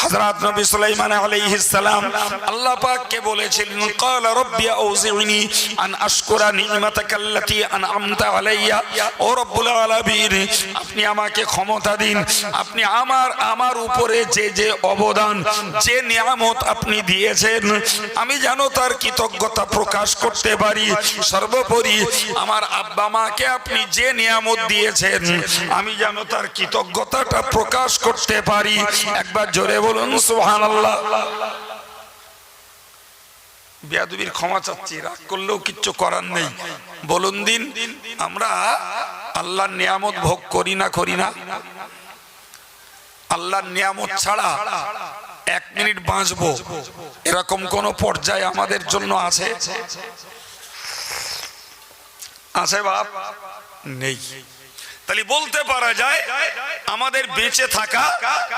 A: হযরত নবী সুলাইমান আলাইহিস সালাম আল্লাহ পাককে বলেছিলেন, ক্বালা রাব্বি আউযিনি আন আশকুরা নি'মাতাকাল্লাতী আন'আমতা আলাইয়া। ও রব্বুল আলামিন, আপনি আমাকে ক্ষমতা দিন, আপনি আমার উপরে যে অবদান, যে নিয়ামত আপনি দিয়েছেন, আমি যেন তার কৃতজ্ঞতা প্রকাশ করতে পারি। সর্বোপরি আমার আব্বা মাকে আপনি যে নিয়ামত দিয়েছেন, আমি যেন তার কৃতজ্ঞতাটা প্রকাশ করতে পারি। একবার জোরে বলুন সুবহানাল্লাহ। বেয়াদবির ক্ষমা চাচ্ছি, রাগ করলেও কিচ্ছু করার নেই। বলুন দিন, আমরা আল্লাহর নিয়ামত ভোগ করি না? আল্লাহর নিয়ামত ছাড়া 1 মিনিট বাঁচবো এরকম কোন পর্যায়ে আমাদের জন্য আছে? আছে বাপ? নেই। তাহলে বলতে পারা যায় আমাদের বেঁচে থাকা,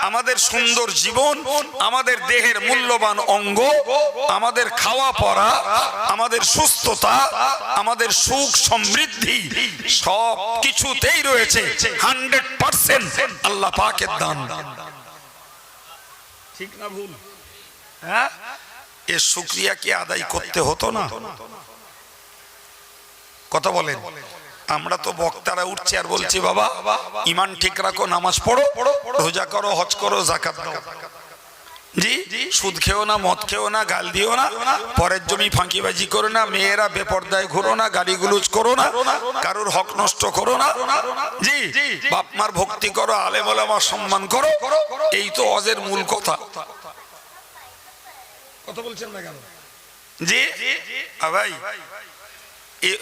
A: আমাদের সুন্দর জীবন, আমাদের দেহের মূল্যবান অঙ্গ, আমাদের খাওয়া পড়া, আমাদের সুস্থতা, আমাদের সুখ সমৃদ্ধি সব কিছুতেই রয়েছে 100% আল্লাহ পাকের দান। ঠিক না ভুল? হ্যাঁ, এর শুকরিয়া কি আদায় করতে হতো না? কথা বলেন। আমরা তো বক্তারা উঠছে আর বলছি বাবা ঈমান ঠিক রাখো, নামাজ পড়ো, রোজা করো, হজ করো, যাকাত দাও। জি, সুদ খেও না, মদ খেও না, গাল দিও না, পরের জমি ফাঁকিবাজি করো না, মেয়েরা বেপরদায় ঘুরো না, গালিগুলোজ করো না, কারোর হক নষ্ট করো না, জি বাপ মার ভক্তি করো, আলেম ওলামার সম্মান করো। এই তো ওয়াজের মূল কথা। কথা বলছেন না কেন? জি ভাই,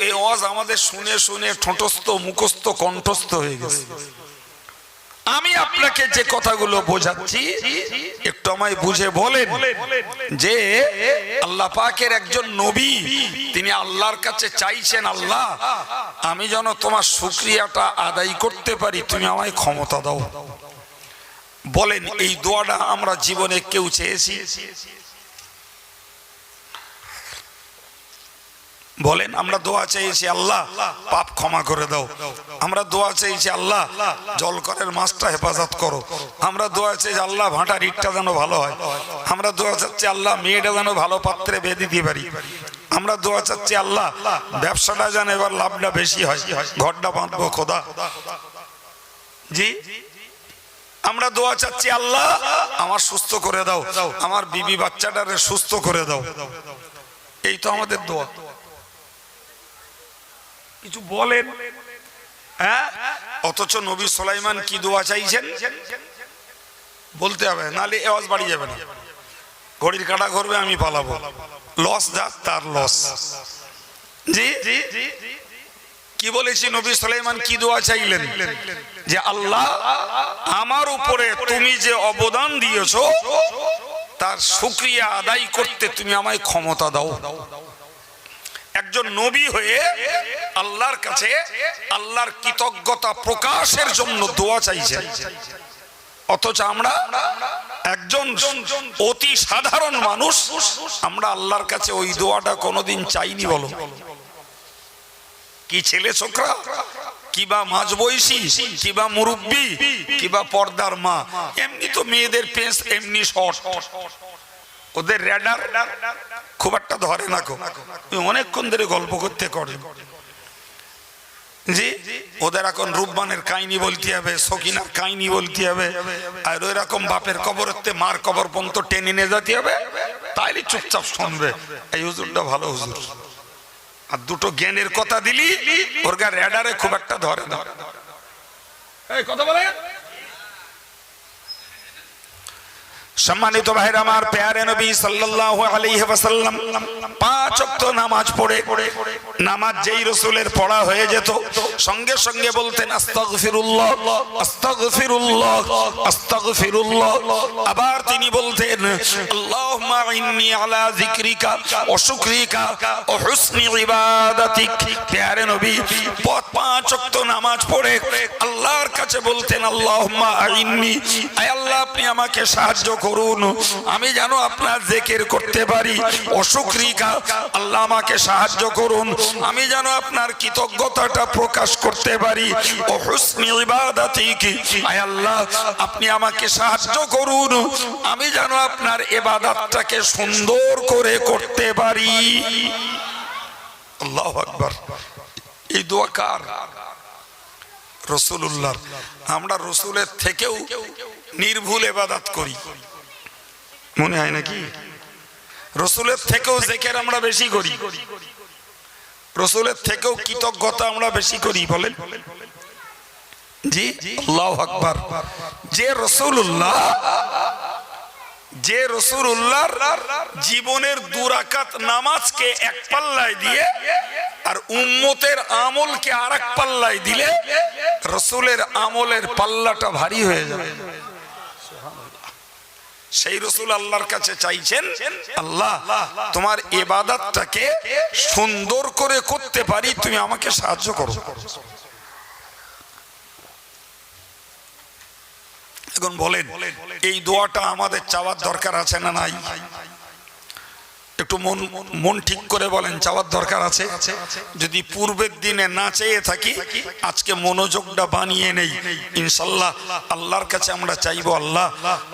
A: এই ওয়াজ আমাদের শুনে শুনে ঠোঁটস্থ, মুখস্থ, কণ্ঠস্থ হয়ে গেছে। আমি আপনাকে যে কথাগুলো বোঝাচ্ছি একটু আমায় বুঝে বলেন যে আল্লাহ পাকের একজন নবী, তিনি আল্লাহর কাছে চাইছেন, আল্লাহ আমি যেন তোমার শুকরিয়াটা আদায় করতে পারি, তুমি আমায় ক্ষমতা দাও। বলেন এই দোয়াটা আমরা জীবনে কেউ চেয়েছি? বলেন আমরা দোয়া চাইছি আল্লাহ পাপ ক্ষমা করে দাও, আমরা দোয়া চাইছি আল্লাহ জলকরের মাছটা হেফাজত করো, আমরা দোয়া চাইছি আল্লাহ ভাঁটার ইটটা যেন ভালো হয়, আমরা দোয়া চাচ্ছি আল্লাহ মেয়েটা যেন ভালো পাত্রে বিয়ে দিতে পারি, আমরা দোয়া চাচ্ছি আল্লাহ ব্যবসাটা যেন এবার লাভটা বেশি হয়, ঘরটা বাঁধবো খোদা। জি, আমরা দোয়া চাচ্ছি আল্লাহ আমার সুস্থ করে দাও, আমার বিবি বাচ্চাটারে সুস্থ করে দাও। এই তো আমাদের দোয়া। কিছু বলেন। হ্যাঁ, অথচ নবী সুলাইমান কি দোয়া চাইছেন বলতে হবে, নালে আওয়াজ বাড়ি যাবে না, ঘড়ির কাঁটা ঘুরবে, আমি পালাবো, লস যাক তার লস। জি, কি বলেছি? নবী সুলাইমান কি দোয়া চাইলেন? যে আল্লাহ আমার উপরে তুমি যে অবদান দিয়েছো তার শুকরিয়া আদায় করতে তুমি আমায় ক্ষমতা দাও। একজন একজন নবী হয়ে আল্লাহর কাছে আল্লাহর কৃতজ্ঞতা প্রকাশের জন্য দোয়া চাইছেন, অথচ আমরা একজন অতি সাধারণ মানুষ, আমরা আল্লাহর কাছে ওই দোয়াটা কোনোদিন চাইনি। বলো কি ছেলে ছোকরা, কিবা মাঝবয়সী, কিবা মুরব্বী, কিবা পর্দার মা, এমনি তো মেয়েদের পেঁচ এমনি শর্ট, ওদের রেডার খুব একটা ধরে না, অনেকক্ষণ ধরে গল্প করতে করে জি। ওদের এখন রূপবানের কাহিনী বলতে হবে, সকিনার কাহিনী বলতে হবে, আর ওই রকম বাপের কবরতে মার কবর পর্যন্ত টেনে নিয়ে যেতে হবে, তাইলে চুপচাপ শুনবে এই হুজুরটা ভালো হুজুর। আর দুটো জ্ঞানের কথা দিলি ওর গা রেডারে খুব একটা ধরে না। এই কথা বলে সম্মানিত ভাইরা আমার, প্যারে নবী সাল্লাল্লাহু আলাইহি ওয়াসাল্লাম 5 ওয়াক্ত নামাজ পড়ে, নামাজ যেই রাসূলের পড়া হয়ে যেত সঙ্গে সঙ্গে বলতেন আস্তাগফিরুল্লাহ আস্তাগফিরুল্লাহ আস্তাগফিরুল্লাহ। আবার তিনি বলতেন আল্লাহুম্মা ইন্নী আলা যিকরিকা ওয়া শুকরিকা ওয়া হুসনি ইবাদাতিক। প্যারে নবী 5 ওয়াক্ত নামাজ পড়ে আল্লাহর কাছে বলতেন আল্লাহুম্মা ইন্নী, আয় আল্লাহ আপনি আমাকে সাহায্য করুন, আমি যেন আপনার জিকির করতে পারি। অশুকরিকা, আল্লাহ আমাকে সাহায্য করুন, আমি যেন আপনার কৃতজ্ঞতাটা প্রকাশ করতে পারি। ও হুসনি ইবাদাতিক, আয় আল্লাহ আপনি আমাকে সাহায্য করুন, আমি যেন আপনার ইবাদতটাকে সুন্দর করে করতে পারি। আল্লাহু আকবার। এই দোয়া কার? রাসূলুল্লাহ। আমরা রাসূলের থেকেও নির্ভুল ইবাদত করি, মনে হয় নাকি? রাসূলের থেকেও জিকির আমরা বেশি করি, রাসূলের থেকেও কৃতজ্ঞতা আমরা বেশি করি, বলেন জি। আল্লাহু আকবার। যে রাসূলুল্লাহর জীবনের 2 রাকাত নামাজকে এক পাল্লায় দিয়ে আর উম্মতের আমলকে আরেক পাল্লায় দিলে রাসূলের আমলের পাল্লাটা ভারী হয়ে যাবে। সেই রাসূল আল্লাহর কাছে চাইছেন, আল্লাহ তোমার ইবাদতটাকে সুন্দর করে করতে পারি, তুমি আমাকে সাহায্য করো। এখন বলেন এই দোয়াটা আমাদের চাওয়ার দরকার আছে না নাই? একটু মন ঠিক করে বলেন, চাওয়ার দরকার আছে? যদি পূর্বের দিনে না চেয়ে থাকি, আজকে মনোযোগটা বানিয়ে নেই, ইনশাআল্লাহ আল্লাহর কাছে আমরা চাইবো, আল্লাহ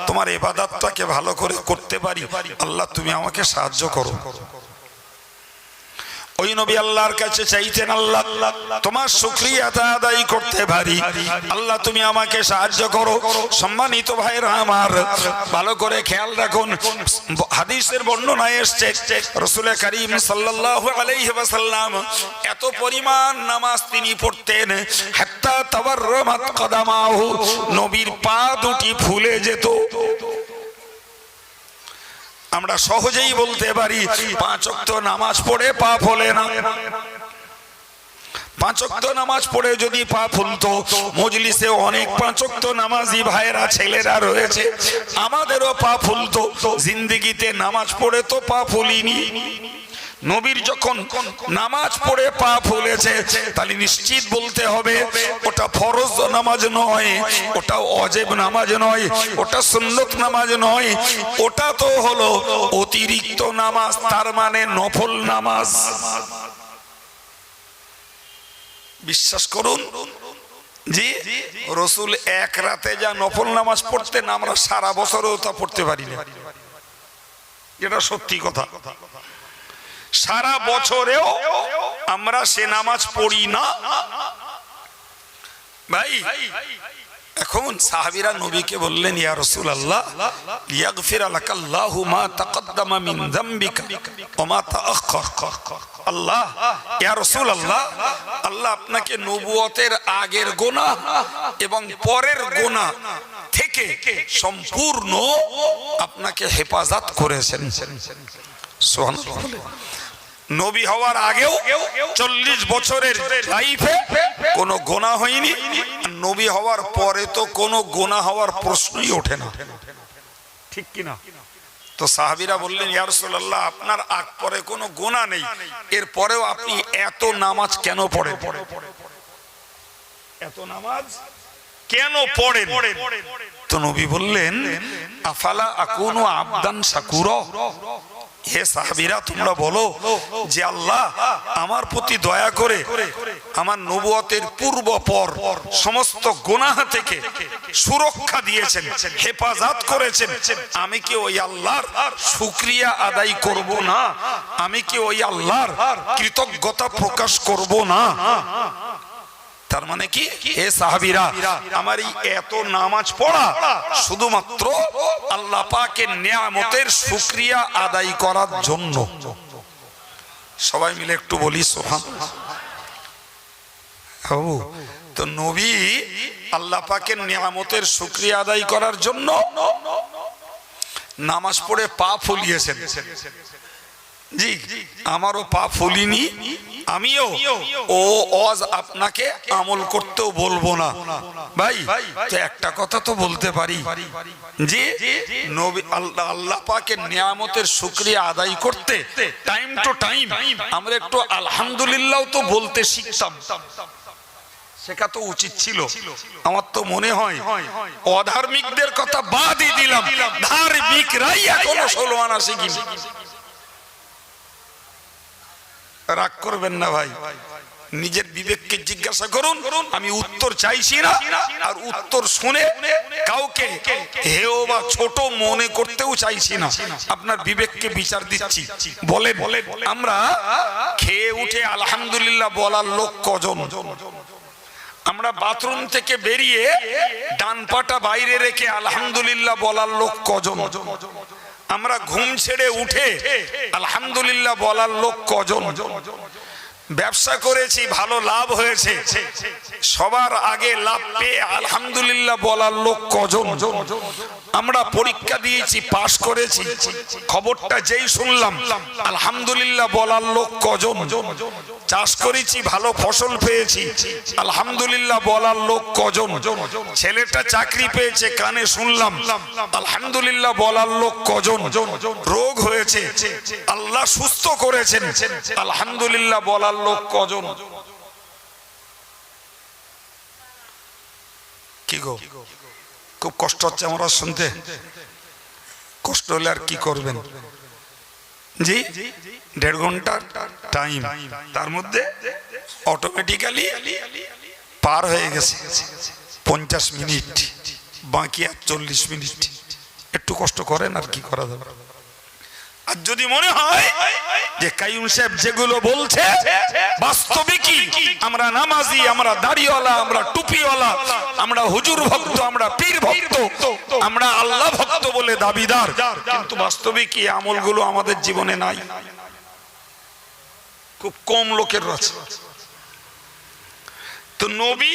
A: তোমার ইবাদতটাকে ভালো করে করতে পারি, আল্লাহ তুমি আমাকে সাহায্য করো। ওই নবী আল্লাহর কাছে চাইতেন, আল্লাহ তোমার শুকরিয়াটা আদায় করতে পারি, আল্লাহ তুমি আমাকে সাহায্য করো। সম্মানিত ভাইরা আমার, ভালো করে খেয়াল রাখুন, হাদিসের বর্ণনায় এসেছে রাসূল করিম সাল্লাল্লাহু আলাইহি ওয়াসাল্লাম এত পরিমাণ নামাজ তিনি পড়তেন, হাত্তা তাওয়াররামাত কদামাহু, নবীর পা দুটি ফুলে যেত। আমরা সহজেই বলতে পারি 5 ওয়াক্ত নামাজ পড়ে পা ফোলে না। 5 ওয়াক্ত নামাজ পড়ে যদি পা ফুলতো, মজলিসে অনেক 5 ওয়াক্ত নামাজি ভাইরা ছেলেরা রয়েছে, আমাদেরও পা ফুলতো। জিন্দেগিতে নামাজ পড়ে তো পা ফুলিনি। নবীর যখন নামাজ পড়ে পা ফুলেছে, তাহলে নিশ্চিত বলতে হবে ওটা ফরজ নামাজ নয়, ওটা ওয়াজিব নামাজ নয়, ওটা সুন্নত নামাজ নয়, ওটা তো হলো অতিরিক্ত নামাজ, তার মানে নফল নামাজ। বিশ্বাস করুন জি, রাসূল এক রাতে যা নফল নামাজ পড়তেন, আমরা সারা বছরেও তা পড়তে পারি না। এটা সত্যি কথা, সারা বছরেও আমরা সে নামাজ পড়ি না। ভাই এখন সাহাবীরা নবীকে বললেন, ইয়া রাসূলুল্লাহ লিয়াগফির লাকাল্লাহু মা তাকদ্দামা মিন যামবিকা ওয়া মা তাআখার। আল্লাহ, ইয়া রাসূলুল্লাহ, আল্লাহ আপনাকে নবুয়তের আগের গুনাহ এবং পরের গুনাহ থেকে সম্পূর্ণ আপনাকে হেফাজত করেছেন। সুবহানাল্লাহ। নবী হওয়ার আগেও 40 বছরের লাইফে কোনো গুনাহ হয়নি, নবী হওয়ার পরে তো কোনো গুনাহ হওয়ার প্রশ্নই ওঠে না, ঠিক কি না? তো তো সাহাবীরা বললেন, ইয়া রাসূলুল্লাহ, আপনার আগ পরে কোনো গুনাহ নেই, এরপরেও আপনি এত নামাজ কেন পড়েন? এত নামাজ কেন পড়েন? তো নবী বললেন, আফালা আকুনু আবদান শাকুরা। হে সাহাবীরা, তোমরা বলো যে আল্লাহ আমার প্রতি দয়া করে আমার নবুয়তের পূর্ব পর সমস্ত গুনাহ থেকে সুরক্ষা দিয়েছেন, হেফাজত করেছেন, আমি কি ওই আল্লাহর শুকরিয়া আদায় করব না? আমি কি ওই আল্লাহর কৃতজ্ঞতা প্রকাশ করব না? তার মানে কি, হে সাহাবীরা, আমার এই এত নামাজ পড়া শুধুমাত্র আল্লাহ পাকের নিয়ামতের শুকরিয়া আদায় করার জন্য। সবাই মিলে একটু বলি সুবহানাল্লাহ। তো নবী আল্লাহ পাকের নিয়ামতের শুকরিয়া আদায় করার জন্য নামাজ পড়ে পা ফুলিয়েছেন। জি, আমারও পা ফুলিনি, আমিও ও আজ আপনাকে আমল করতেও বলবো না ভাই। তো একটা কথা তো বলতে পারি যে নবী আল্লাহ পাকের নিয়ামতের শুকরিয়া আদায় করতে টাইম টু টাইম আমরা একটু আলহামদুলিল্লাহ তো বলতে শিখতাম, শেখা তো উচিত ছিল। আমার তো মনে হয় অধার্মিকদের কথা বাদই দিলাম, ধার্মিকরাই এখনো 16 আনা শিখিনি। রাগ করবেন না ভাই, নিজের বিবেককে জিজ্ঞাসা করুন। আমি উত্তর চাইছি না, আর উত্তর শুনে কাউকে হেয় বা ছোট মনে করতেও চাইছি না। আপনার বিবেককে বিচার দিচ্ছি। বলেন, আমরা খেয়ে উঠে আলহামদুলিল্লাহ বলার লোক কজন? আমরা বাথরুম থেকে বেরিয়ে ডান পাটা বাইরে রেখে আলহামদুলিল্লাহ বলার লোক কজন? আমরা ঘুম ছেড়ে উঠে আলহামদুলিল্লাহ বলার লোক কজন? ব্যবসা করেছি, ভালো লাভ হয়েছে, সবার আগে লাভ পেয়ে আলহামদুলিল্লাহ বলার লোক কজন? আমরা পরীক্ষা দিয়েছি, পাশ করেছি, খবরটা যেই শুনলাম আলহামদুলিল্লাহ বলার লোক কজন? চাষ করেছি, ভালো ফসল পেয়েছি, আলহামদুলিল্লাহ বলার লোক কজন? ছেলেটা চাকরি পেয়েছে, কানে শুনলাম, আলহামদুলিল্লাহ বলার লোক কজন? রোগ হয়েছে, আল্লাহ সুস্থ করেছেন, আলহামদুলিল্লাহ বলার লোক কজন? কি গো, খুব কষ্ট হচ্ছে আমরা শুনতে। কষ্ট হলে আর কি করবেন? জি, 1.5 ঘন্টা টাইম, তার মধ্যে অটোমেটিক্যালি পার হয়ে গেছে 50 মিনিট, বাকি আর 40 মিনিট। একটু কষ্ট করেন, আর কি করা যাবে। আর যদি মনে হয় যে কাইয়ুম সাহেব যেগুলো বলছে বাস্তবিকই আমরা নামাজি, আমরা দাড়িওয়ালা, আমরা টুপিওয়ালা, আমরা হুজুর ভক্ত, আমরা পীর ভক্ত, আমরা আল্লাহ ভক্ত বলে দাবিদার, কিন্তু বাস্তবিকই আমলগুলো আমাদের জীবনে নাই, খুব কম লোকের আছে। তো নবী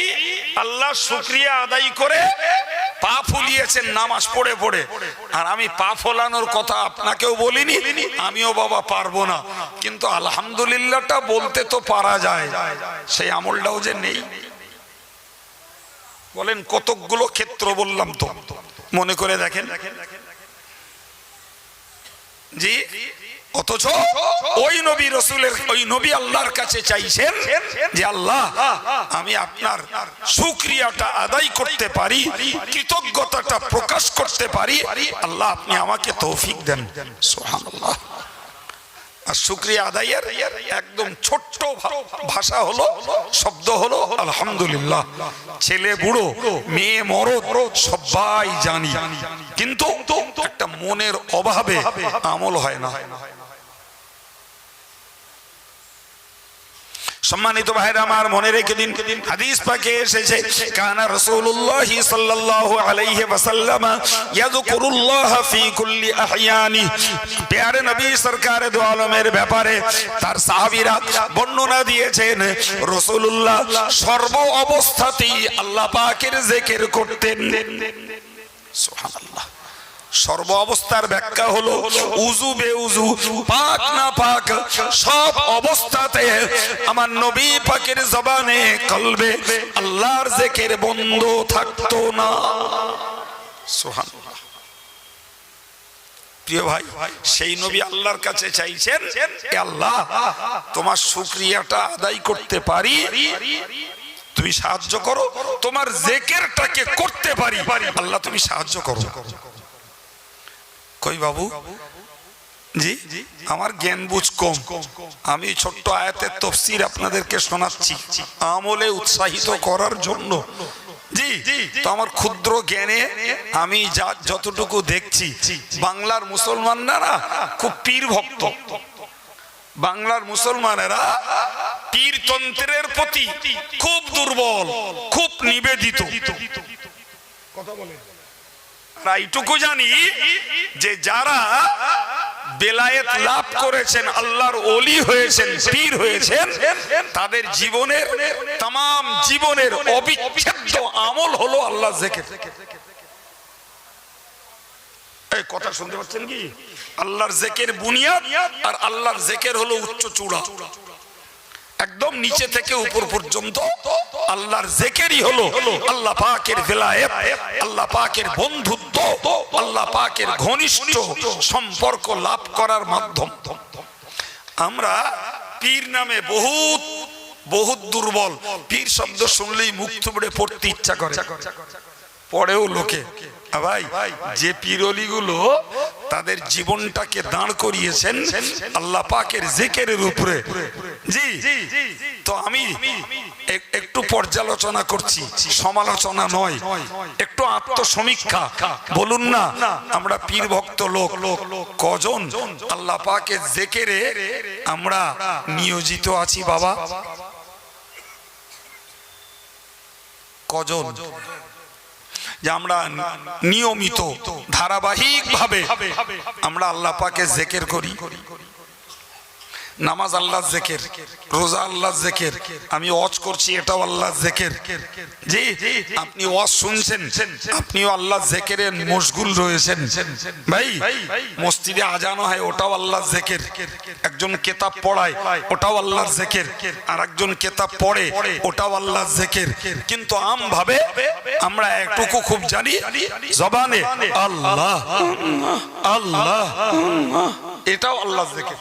A: আল্লাহ শুকরিয়া আদায় করে পা ফুলিয়েছেন নামাজ পড়ে পড়ে। আর আমি পা ফোলানোর কথা আপনাকেও বলিনি, আমিও বাবা পারবো না, কিন্তু আলহামদুলিল্লাহটা বলতে তো পারা যায়, সেই আমলটাও যে নেই। বলেন কতকগুলো ক্ষেত্র বললাম, তো মনে করে দেখেন। জি, অথচ ওই নবী রাসূলের, ওই নবী আল্লাহর কাছে চাইছেন যে আল্লাহ আমি আপনার শুকরিয়াটা আদায় করতে পারি, কৃতজ্ঞতাটা প্রকাশ করতে পারি, আল্লাহ আপনি আমাকে তৌফিক দেন। সুবহানাল্লাহ। আর শুকরিয়া আদায়ের একদম ছোট্ট ভাষা হলো, শব্দ হলো আলহামদুলিল্লাহ। ছেলে বুড়ো, মেয়ে মরদ সবাই জানি, কিন্তু একটা মনের অভাবে আমল হয় না। সম্মানিত ভাইরা আমার, মনে রেখে দিন, হাদিস পাকে এসেছে কানা রাসূলুল্লাহ সাল্লাল্লাহু আলাইহি ওয়াসাল্লাম ইয়াযকুরুল্লাহ ফি কুল্লি আহয়ানি। প্যারে নবী সরকার দু আলমের ব্যাপারে তার সাহাবীরা বর্ণনা দিয়েছেন, রাসূলুল্লাহ সর্ব অবস্থাতেই আল্লাহ পাকের জিকির করতেন। সুবহানাল্লাহ। সর্ব অবস্থার ব্যাখ্যা হলো উযু বেউযু, পাক না পাক, সব অবস্থাতে আমার নবী পাকের জবানে কলবে আল্লাহর জিকির বন্ধ থাকতো না। সুবহানাল্লাহ। প্রিয় ভাই, সেই নবী আল্লাহর কাছে চাইছেন, হে আল্লাহ তোমার শুকরিয়াটা আদায় করতে পারি, তুমি সাহায্য করো, তোমার জিকিরটাকে করতে পারি, আল্লাহ তুমি সাহায্য করো। কই বাবু জি, আমার জ্ঞান বুঝ কম, আমি ছোট্ট আয়াতের তাফসীর আপনাদেরকে শোনাচ্ছি আমলে উৎসাহিত করার জন্য। জি, তো আমার ক্ষুদ্র জ্ঞানে আমি যতটুকু দেখছি, বাংলার মুসলমানরা খুব পীর ভক্ত, বাংলার মুসলমানেরা পীরতন্ত্রের প্রতি খুব দুর্বল, খুব নিবেদিত। কথা বলেন। এইটুকু জানি যে যারা বেলায়েত লাভ করেছেন, আল্লাহর ওলি হয়েছেন, পীর হয়েছেন, তাদের জীবনের तमाम জীবনের অবিচ্ছেদ্য আমল হলো আল্লাহর জিকির। এই কথা শুনতে পাচ্ছেন কি? আল্লাহর জিকির বুনিয়াদ, আর আল্লাহর জিকির হলো উচ্চ চূড়া, একদম নিচে থেকে উপর পর্যন্ত আল্লাহর জিকিরই হলো আল্লাহ পাকের বেলায়েত, আল্লাহ পাকের বন্ধুত্ব, আল্লাহ পাকের ঘনিষ্ঠ সম্পর্ক লাভ করার মাধ্যম। আমরা পীর নামে বহুত বহুত দুর্বল, পীর শব্দ শুনলেই মুখ থুবড়ে পড়তে ইচ্ছা করে, পড়েও লোকে। ভাই, যে পীরলিগুলো তাদের জীবনটাকে দাঁড় করিয়েছেন আল্লাহ পাকের জিকিরের উপরে, জি, তো আমি একটু পর্যালোচনা করছি, সমালোচনা নয়, একটু আত্মসমীক্ষা। বলুন না, আমরা পীর ভক্ত লোক কজন আল্লাহ পাকের জিকিরে আমরা নিয়োজিত আছি বাবা? কজন যে আমরা নিয়মিত ধারাবাহিক ভাবে আমরা আল্লাহ পাকের জিকির করি? নামাজ আল্লাহর জিকির, রোজা আল্লাহর জিকির, আমি ওয়াজ করছি এটাও আল্লাহর জিকির। জি, আপনি ওয়াজ শুনছেন, আপনিও আল্লাহর জিকিরে মশগুল রয়েছেন। ভাই, মসজিদে আজান হয়, ওটাও আল্লাহর জিকির। একজন কিতাব পড়ায়, ওটাও আল্লাহর জিকির। আর একজন কিতাব পড়ে, ওটাও আল্লাহর জিকির। কিন্তু আম ভাবে আমরা একটুকু খুব জানি, জবানে আল্লাহ আল্লাহ, এটাও আল্লাহর জিকির,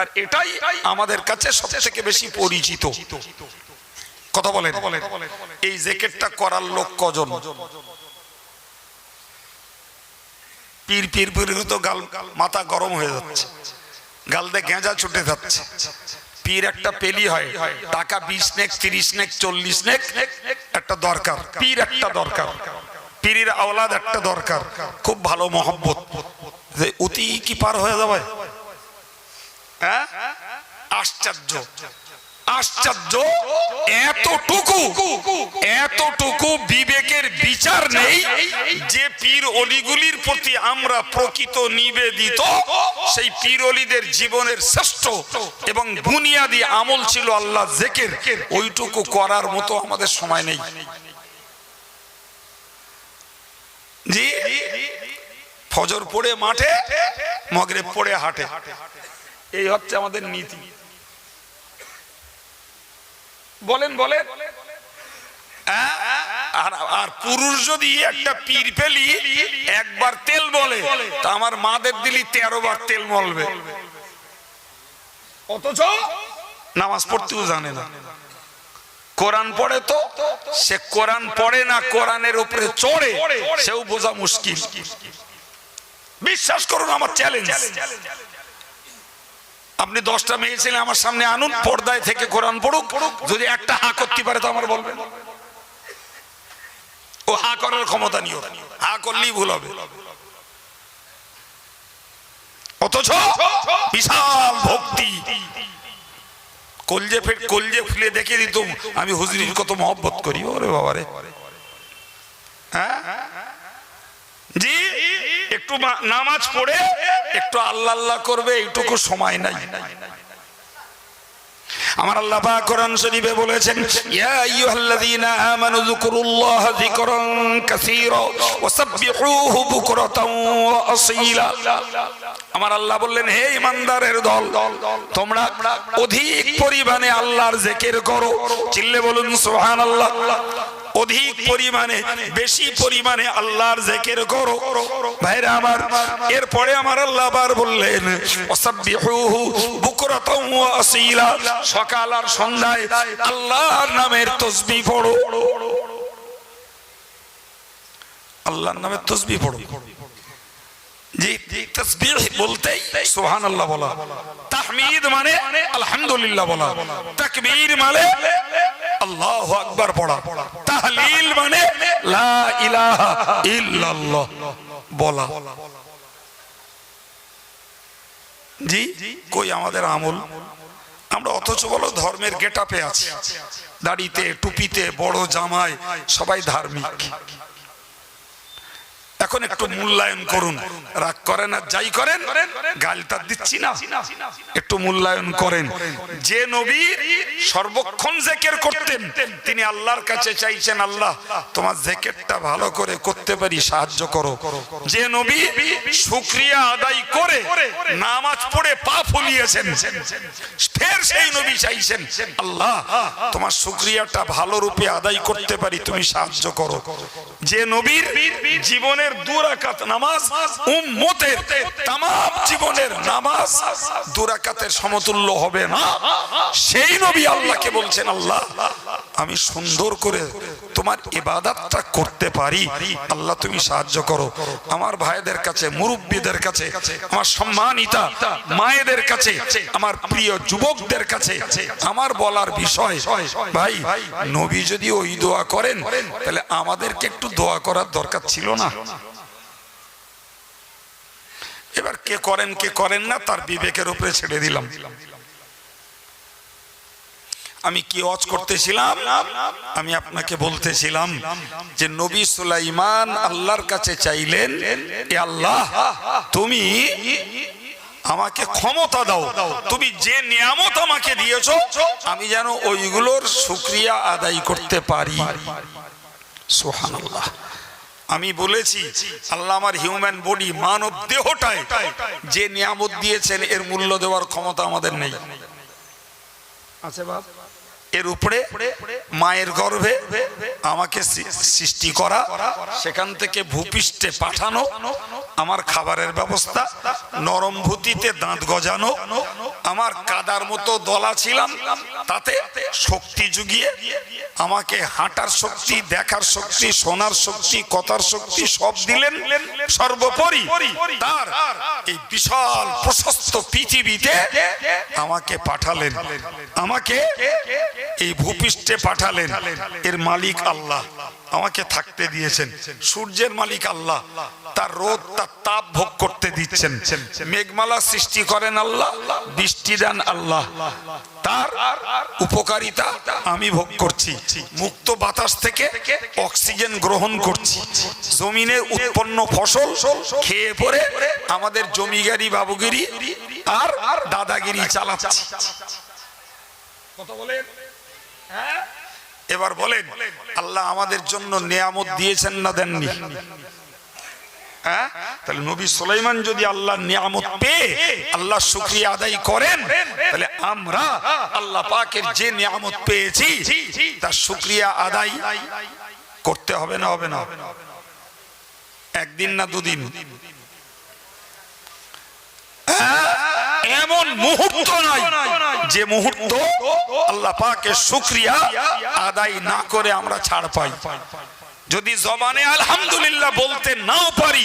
A: আর এটাই আমাদের কাছে সবথেকে বেশি পরিচিত। কথা বলেন, এই জিকিরটা করার লোক কজন? পীর পীর পীর তো গাল মাথা গরম হয়ে যাচ্ছে, গাল দিয়ে গেঁজা ছুটে যাচ্ছে। পীর একটা পেলি হয়, টাকা 20 নেক 30 নেক 40 নেক একটা দরকার, পীর একটা দরকার, পীরের আওলাদ একটা দরকার, খুব ভালো মহব্বত, অতি কি পার হয়ে যাবে। আশ্চর্য আশ্চর্য, এতটুকু বিবেকের বিচার নেই যে পীর অলিগুলির প্রতি আমরা প্রকৃত নিবেদিত। সেই পীর অলিদের জীবনের শ্রেষ্ঠ এবং বুনিয়াদি আমল ছিল আল্লাহ জিকির, ওইটুকু করার মতো আমাদের সময় নেই। জি, ফজর পড়ে মাঠে, মাগরিব পড়ে হাটে, এই হচ্ছে আমাদের নীতি। বলেন বলেন। আর পুরুষ যদি একটা পীর পেলি একবার তেল বলে, তা আমার মাদের দিলি 13 বার তেল মলবে, অথচ নামাজ পড়তেও জানে না। কোরআন পড়ে তো সে কোরআন পড়ে না, কোরআনের উপরে চড়ে, সেও বোঝা মুশকিল। বিশ্বাস করুন, আমার চ্যালেঞ্জ, আপনি 10টা মেয়ে ছেলে আমার সামনে আনুন, পর্দায় থেকে কোরআন পড়ুক, যদি একটা হা করতে পারে তো আমার বলবেন। ও হা করার ক্ষমতা নিও, হা করলেই ভুল হবে। অথচ বিশাল ভক্তি, কলজে ফুলে দেখে দিত আমি হুজুরির কত মহব্বত করি। ওরে বাবারে, হ্যাঁ জি, একটু নামাজ পড়ে একটু আল্লাহ আল্লাহ করবে, এইটুকু সময় নাই। আমার আল্লাহ পাক কোরআন শরীফে বলেছেন, ইয়া আইয়ুহাল্লাযীনা আমানু যিকুরুল্লাহা যিকরান কাসীরা ওয়াসাব্বিহুহু বুকরাতাও ওয়া আসীলা। আমার আল্লাহ বললেন, হে ঈমানদারের দল, তোমরা অধিক পরিমাণে আল্লাহর জিকির করো। চিল্লে বলুন সুবহানাল্লাহ। অধিক পরিমাণে বেশি পরিমাণে আল্লাহর জিকির করো ভাইরা আমার। এরপরে আমার আল্লাহ আবার বললেন ওয়াসাব্বিহুহু বুকরাতাও ওয়া আসীলা, সকাল আর সন্ধ্যায় আল্লাহর নামের তাসবিহ পড়ো, আল্লাহর নামের তাসবিহ পড়ো। জি, তাসবিহ বলতেই সুবহানাল্লাহ বলা, তাহমিদ মানে আলহামদুলিল্লাহ বলা, তাকবীর মানে আল্লাহু আকবার পড়া, তাহলিল মানে লা ইলাহা ইল্লাল্লাহ বলা। জি, কই আমাদের আমল? আমরা অথচ বলো ধর্মের গেটআপে আছি, দাড়িতে টুপিতে বড় জামায় সবাই ধার্মিক। এখন একটু মূল্যায়ন করুন, রাগ করেন আর যাই করেন, গালটা দিচ্ছি না, একটু মূল্যায়ন করেন। যে নবী সর্বক্ষণ জিকির করতেন, তিনি আল্লাহর কাছে চাইছেন আল্লাহ তোমার জিকিরটা ভালো করে করতে পারি, সাহায্য করো। যে নবী শুকরিয়া আদায় করে নামাজ পড়ে পা ফুলিয়েছেন, ফের সেই নবী চাইছেন আল্লাহ তোমার শুকরিয়াটা ভালো রূপে আদায় করতে পারি, তুমি সাহায্য করো। যে নবীর জীবনের 2 রাকাত নামাজ উম্মতের तमाम জীবনের নামাজ 2 রাকাতের সমতুল্য হবে না, সেই নবী আল্লাহকে বলছেন আল্লাহ আমি সুন্দর করে তোমার ইবাদতটা করতে পারি, আল্লাহ তুমি সাহায্য করো। আমার ভাইদের কাছে, মুরব্বিদের কাছে, আমার সম্মানিতা মায়েদের কাছে, আমার প্রিয় যুবকদের কাছে আমার বলার বিষয়, ভাই নবী যদি ওই দোয়া করেন তাহলে আমাদেরকে একটু দোয়া করার দরকার ছিল না? এবার কে করেন কে করেন না তার বিবেকের উপরে ছেড়ে দিলাম। আমি কি ওয়াজ করতেছিলাম? আমি আপনাকে বলতেছিলাম যে নবী সুলাইমান আল্লাহর কাছে চাইলেন, এ আল্লাহ তুমি আমাকে ক্ষমতা দাও, তুমি যে নিয়ামত আমাকে দিয়েছো আমি যেন ওইগুলোর শুকরিয়া আদায় করতে পারি। সুবহানাল্লাহ। আমি বলেছি আল্লাহ আমার হিউম্যান বডি, মানব দেহটায় যে নিয়ামত দিয়েছেন এর মূল্য দেওয়ার ক্ষমতা আমাদের নেই। আছে বাপ, এর উপরে মায়ের গর্ভে আমাকে সৃষ্টি করা, সেখান থেকে ভূপৃষ্ঠে পাঠানো, আমার খাবারের ব্যবস্থা, নরম ভূতিতে দাঁত গজানো, আমার কাদার মতো দলা ছিলাম তাতে শক্তি জুগিয়ে আমাকে হাঁটার শক্তি, দেখার শক্তি, শোনার শক্তি, কথার শক্তি সব দিলেন। সর্বোপরি তার এই বিশাল প্রশস্ত পৃথিবীতে আমাকে পাঠালেন, আমাকে এই ভূপৃষ্ঠে পাঠালেন। এর মালিক আল্লাহ, আমাকে থাকতে দিয়েছেন। সূর্যের মালিক আল্লাহ, তার রোদ তার তাপ ভোগ করতে দিচ্ছেন। মেঘমালা সৃষ্টি করেন আল্লাহ, বৃষ্টি দেন আল্লাহ, তার উপকারিতা আমি ভোগ করছি। মুক্ত বাতাস থেকে অক্সিজেন গ্রহণ করছি। জমিনে উৎপন্ন ফসল খেয়ে পরে আমাদের জমিগারি বাবুগিরি আর দাদাগিরি চালাচ্ছি। কথা বলেন। এবার বলেন আল্লাহ আমাদের জন্য নিয়ামত দিয়েছেন না দেননি? তাহলে নবী সুলাইমান যদি আল্লাহর নিয়ামত পেয়ে আল্লাহ শুকরিয়া আদায় করেন, তাহলে আমরা আল্লাহ পাকের যে নিয়ামত পেয়েছি তার শুকরিয়া আদায় করতে হবে না? হবে না? একদিন না দুদিন? এমন মুহূর্ত নাই যে মুহূর্ত আল্লাহ পাকের শুকরিয়া আদায় না করে আমরা ছাড় পাই। যদি জবানে আলহামদুলিল্লাহ বলতে নাও পারি,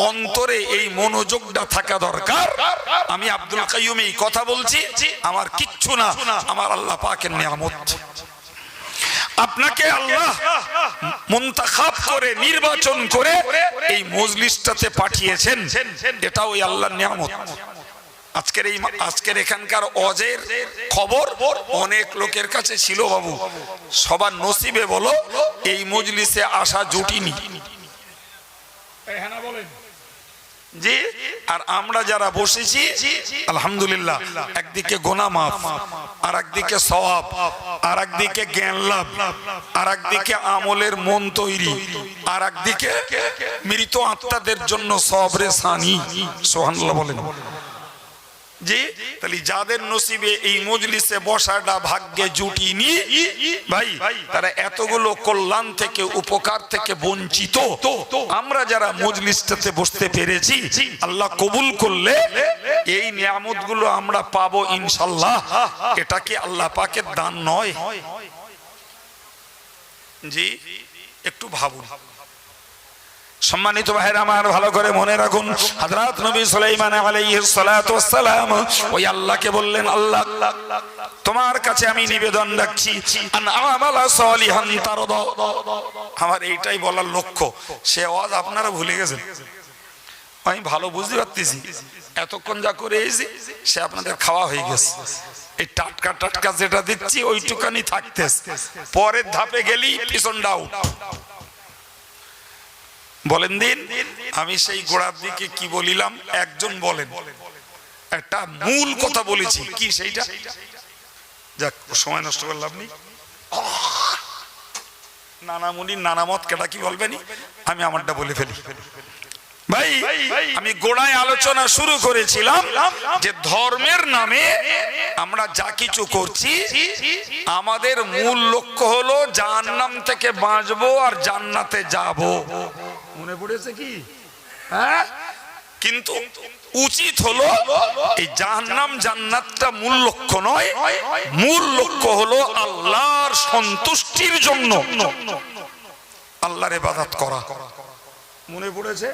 A: অন্তরে এই মনোযোগটা থাকা দরকার। আমি আব্দুল কাইয়ুম এই কথা বলছি, আমার কিচ্ছু না, আমার আল্লাহ পাকের নিয়ামত। আপনাকে আল্লাহ মুনতাখাব করে, নির্বাচন করে এই মজলিসটাতে পাঠিয়েছেন, এটা ওই আল্লাহর নিয়ামত। আজকের এখানকার ওয়াজের খবর অনেক লোকের কাছে ছিল বাবু, সবার নসিবে বলো এই মজলিসে আসা জুটিনি। জি, আর আমরা যারা বসেছি আলহামদুলিল্লাহ, একদিকে গুনাহ মাফ, আর একদিকে সওয়াব, আর একদিকে জ্ঞান লাভ, আর একদিকে আমলের মন তৈরি, আর একদিকে মৃত আত্মাদের জন্য সবরে সানি। সুবহানাল্লাহ বলেন। জি, তাহলে যাদের নসিবে এই মজলিসে বসাটা ভাগ্যে জুটিনি ভাই, তারা এতগুলো কল্যাণ থেকে উপকার থেকে বঞ্চিত। আমরা যারা মজলিসটাতে বসতে পেরেছি, আল্লাহ কবুল করলে এই নিয়ামতগুলো আমরা পাবো ইনশাল্লাহ। এটা কি আল্লাহ পাকের দান নয়? জি, একটু ভাবুন। সম্মানিত ভাইরা আমার, ভালো করে মনে রাখুন, হযরত নবী সুলাইমান আলাইহিস সালাতু ওয়াস সালাম ওই আল্লাহকে বললেন, আল্লাহ তোমার কাছে আমি নিবেদন রাখছি, আন আমালা সালিহান তারদা। আমার এইটাই বলার লক্ষ্য। সে আওয়াজ আপনারা ভুলে গেছেন, আমি ভালো বুঝতে পারতেছি। এতক্ষণ যা করে এসেছি সে আপনাদের খাওয়া হয়ে গেছে। এই টাটকা টাটকা যেটা দিচ্ছি ওইটুকানি থাকতেছে, পরের ধাপে গেলি পিছন ডাউট। বলেন দিন, আমি সেই গোড়ার দিকে কি বলিলাম একজন বলেন। একটা মূল কথা বলেছি, কি সেইটা? যাক, সময় নষ্ট করলাম নি। নানামুনি নানামত কেটা কি বলবেনি, আমি আমারটা বলে ফেলি। ভাই, আমি গোড়ায় আলোচনা শুরু করেছিলাম যে ধর্মের নামে আমরা যা কিছু করছি, আমাদের মূল লক্ষ্য হলো জাহান্নাম থেকে বাঁচবো আর জান্নাতে যাব। মনে পড়েছে কি? হ্যাঁ, কিন্তু উচিত হলো এই জাহান্নাম জান্নাতটা মূল লক্ষ্য নয়। মূল লক্ষ্য হলো আল্লাহর সন্তুষ্টির জন্য আল্লাহর ইবাদত করা। মনে পড়েছে?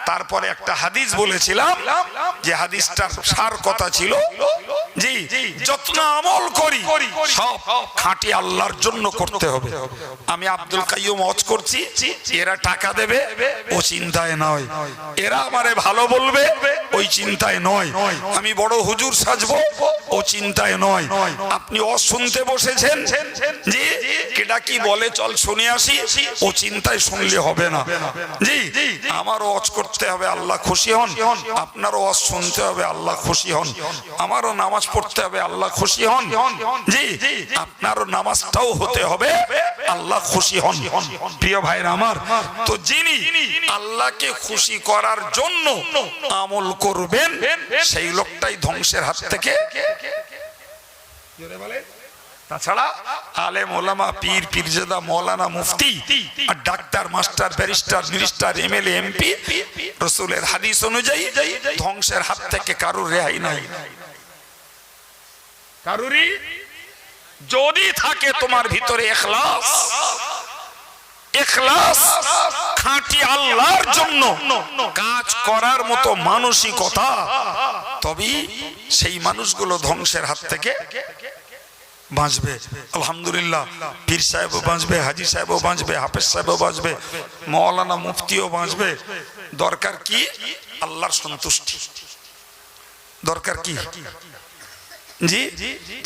A: তারপরে একটা হাদিস বলেছিলাম, যে হাদিসটার সার কথা ছিল, জি, যত আমল করি সব খাঁটি আল্লাহর জন্য করতে হবে। আমি আব্দুল কাইয়ুম ওয়াজ করছি, এরা টাকা দেবে ও চিন্তায় নয়, এরা আমারে ভালো বলবে ওই চিন্তায় নয়, আমি বড় হুজুর সাজবো ও চিন্তায় নয়। আপনি ওয়াজ শুনতে বসেছেন, জি, কেটা কি বলে চল শুনে আসি, ও চিন্তায় শুনলে হবে না। জি, আমারও ওয়াজ করতে হবে আল্লাহ খুশি হন, আপনারও ওয়াজ শুনতে হবে আল্লাহ খুশি হন, আমারও নামাজ পড়তে হবে আল্লাহ খুশি হন, জি, আপনারও নামাজটাও হতে হবে আল্লাহ খুশি হন। প্রিয় ভাইরা আমার, তো যিনি আল্লাহকে খুশি করার জন্য আমল করবেন, সেই লোকটাই ধ্বংসের হাত থেকে। তাছাড়া আলেম ওলামা পীর পীরজাদা মৌলানা মুফতি আর doctor master barrister minister MLA MP, রাসূলের হাদিস অনুযায়ী ধ্বংসের হাত থেকে কারুর রেহাই নাই। কারুরই যদি থাকে তোমার ভিতরে ইখলাস, ইখলাস খাঁটি আল্লাহর জন্য কাজ করার মতো মানসিকতা, তবেই সেই মানুষগুলো ধ্বংসের হাত থেকে বাঁচবে। আলহামদুলিল্লাহ, পীর সাহেবও বাঁচবে, হাজি সাহেবও বাঁচবে, হাফেজ সাহেবও বাঁচবে, মৌলানা মুফতিও বাঁচবে। দরকার কি? আল্লাহর সন্তুষ্টি। দরকার কি? জি,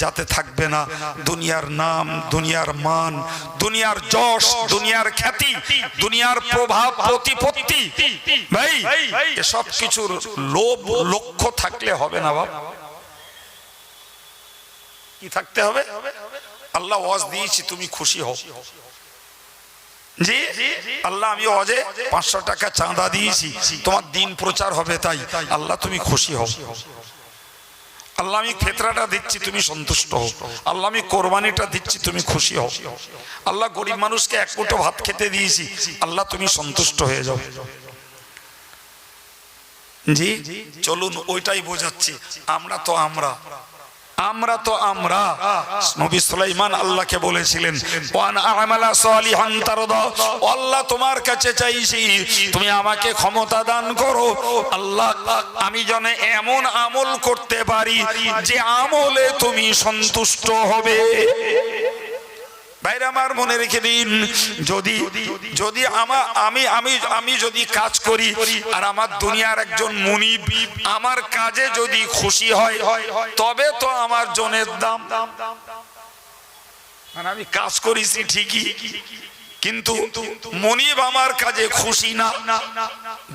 A: যাতে থাকবে না দুনিয়ার নাম, দুনিয়ার মান, দুনিয়ার যশ, দুনিয়ার খ্যাতি, দুনিয়ার প্রভাব প্রতিপত্তি। ভাই, এসব কিছুর লোভ লক্ষ্য থাকলে হবে না বাবা। কি থাকতে হবে? আল্লাহ ওয়াজ দিয়েছি, তুমি খুশি হও। জি, আল্লাহ আমি ওয়াজে 500 টাকা চাঁদা দিয়েছি, তোমার দিন প্রচার হবে, তাই আল্লাহ তুমি খুশি হও। আল্লাহ আমি ফিতরাটা দিচ্ছি, তুমি সন্তুষ্ট হও। আল্লাহ আমি কোরবানিটা দিচ্ছি, তুমি খুশি হও। আল্লাহ গরিব মানুষকে এক মুঠো ভাত খেতে দিয়েছি, আল্লাহ তুমি সন্তুষ্ট হয়ে যাও। জি, চলুন ওইটাই বোঝাচ্ছি। আমরা তো আমরা নবী সুলাইমান আল্লাহকে বলেছিলেন, ওয়ান আমালা সালিহান তারদা, আল্লাহ তোমার কাছে চাইছি তুমি আমাকে ক্ষমতা দান করো। আল্লাহ, আমি যেন এমন আমল করতে পারি যে আমলে তুমি সন্তুষ্ট হবে। ভাইরা আমার, মনে রেখে দিন, যদি আমি যদি কাজ করি আর আমার দুনিয়ার একজন মুনিব আমার কাজে যদি খুশি হয়, তবে তো আমার জনের দাম। মানে আমি কাজ করেছি ঠিকই, কিন্তু মুনিব আমার কাজে খুশি না,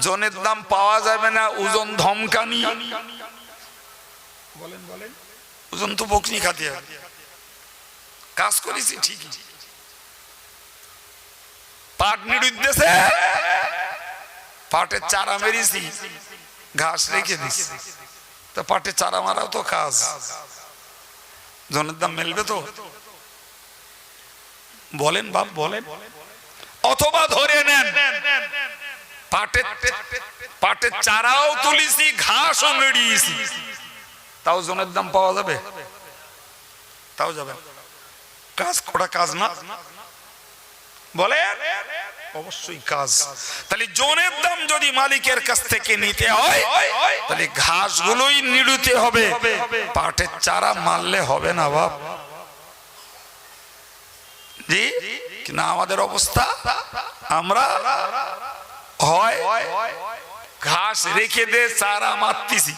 A: জনের দাম পাওয়া যাবে না। ওজন ধমকানি, বলেন ওজন তো বকনি খাতে হবে। কাজ করেছি ঠিকই, পাট নিড়ুদ্দেশে পাটের চারা মেরেছি, ঘাস রেখে দিছি, তা পাটে চারা মারাও তো কাজ, জনের দাম মেলবে তো? বলেন বাপ বলেন। অথবা ধরে নেন পাটের চারাও তুলিছি, ঘাসও মেড়িয়েছি, তাও জনের দাম পাওয়া যাবে? তাও যাবে। কাজ করা কাজ না বলে? অবশ্যই কাজ। তাহলে জনের দাম যদি মালিকের কাছ থেকে নিতে হয় তাহলে ঘাসগুলোই নিড়ুতে হবে, পাটের চারা মারলে হবে না বাপ। জি না, আমাদের অবস্থা আমরা হয় ঘাস রেখে দে চারা মারতেছি,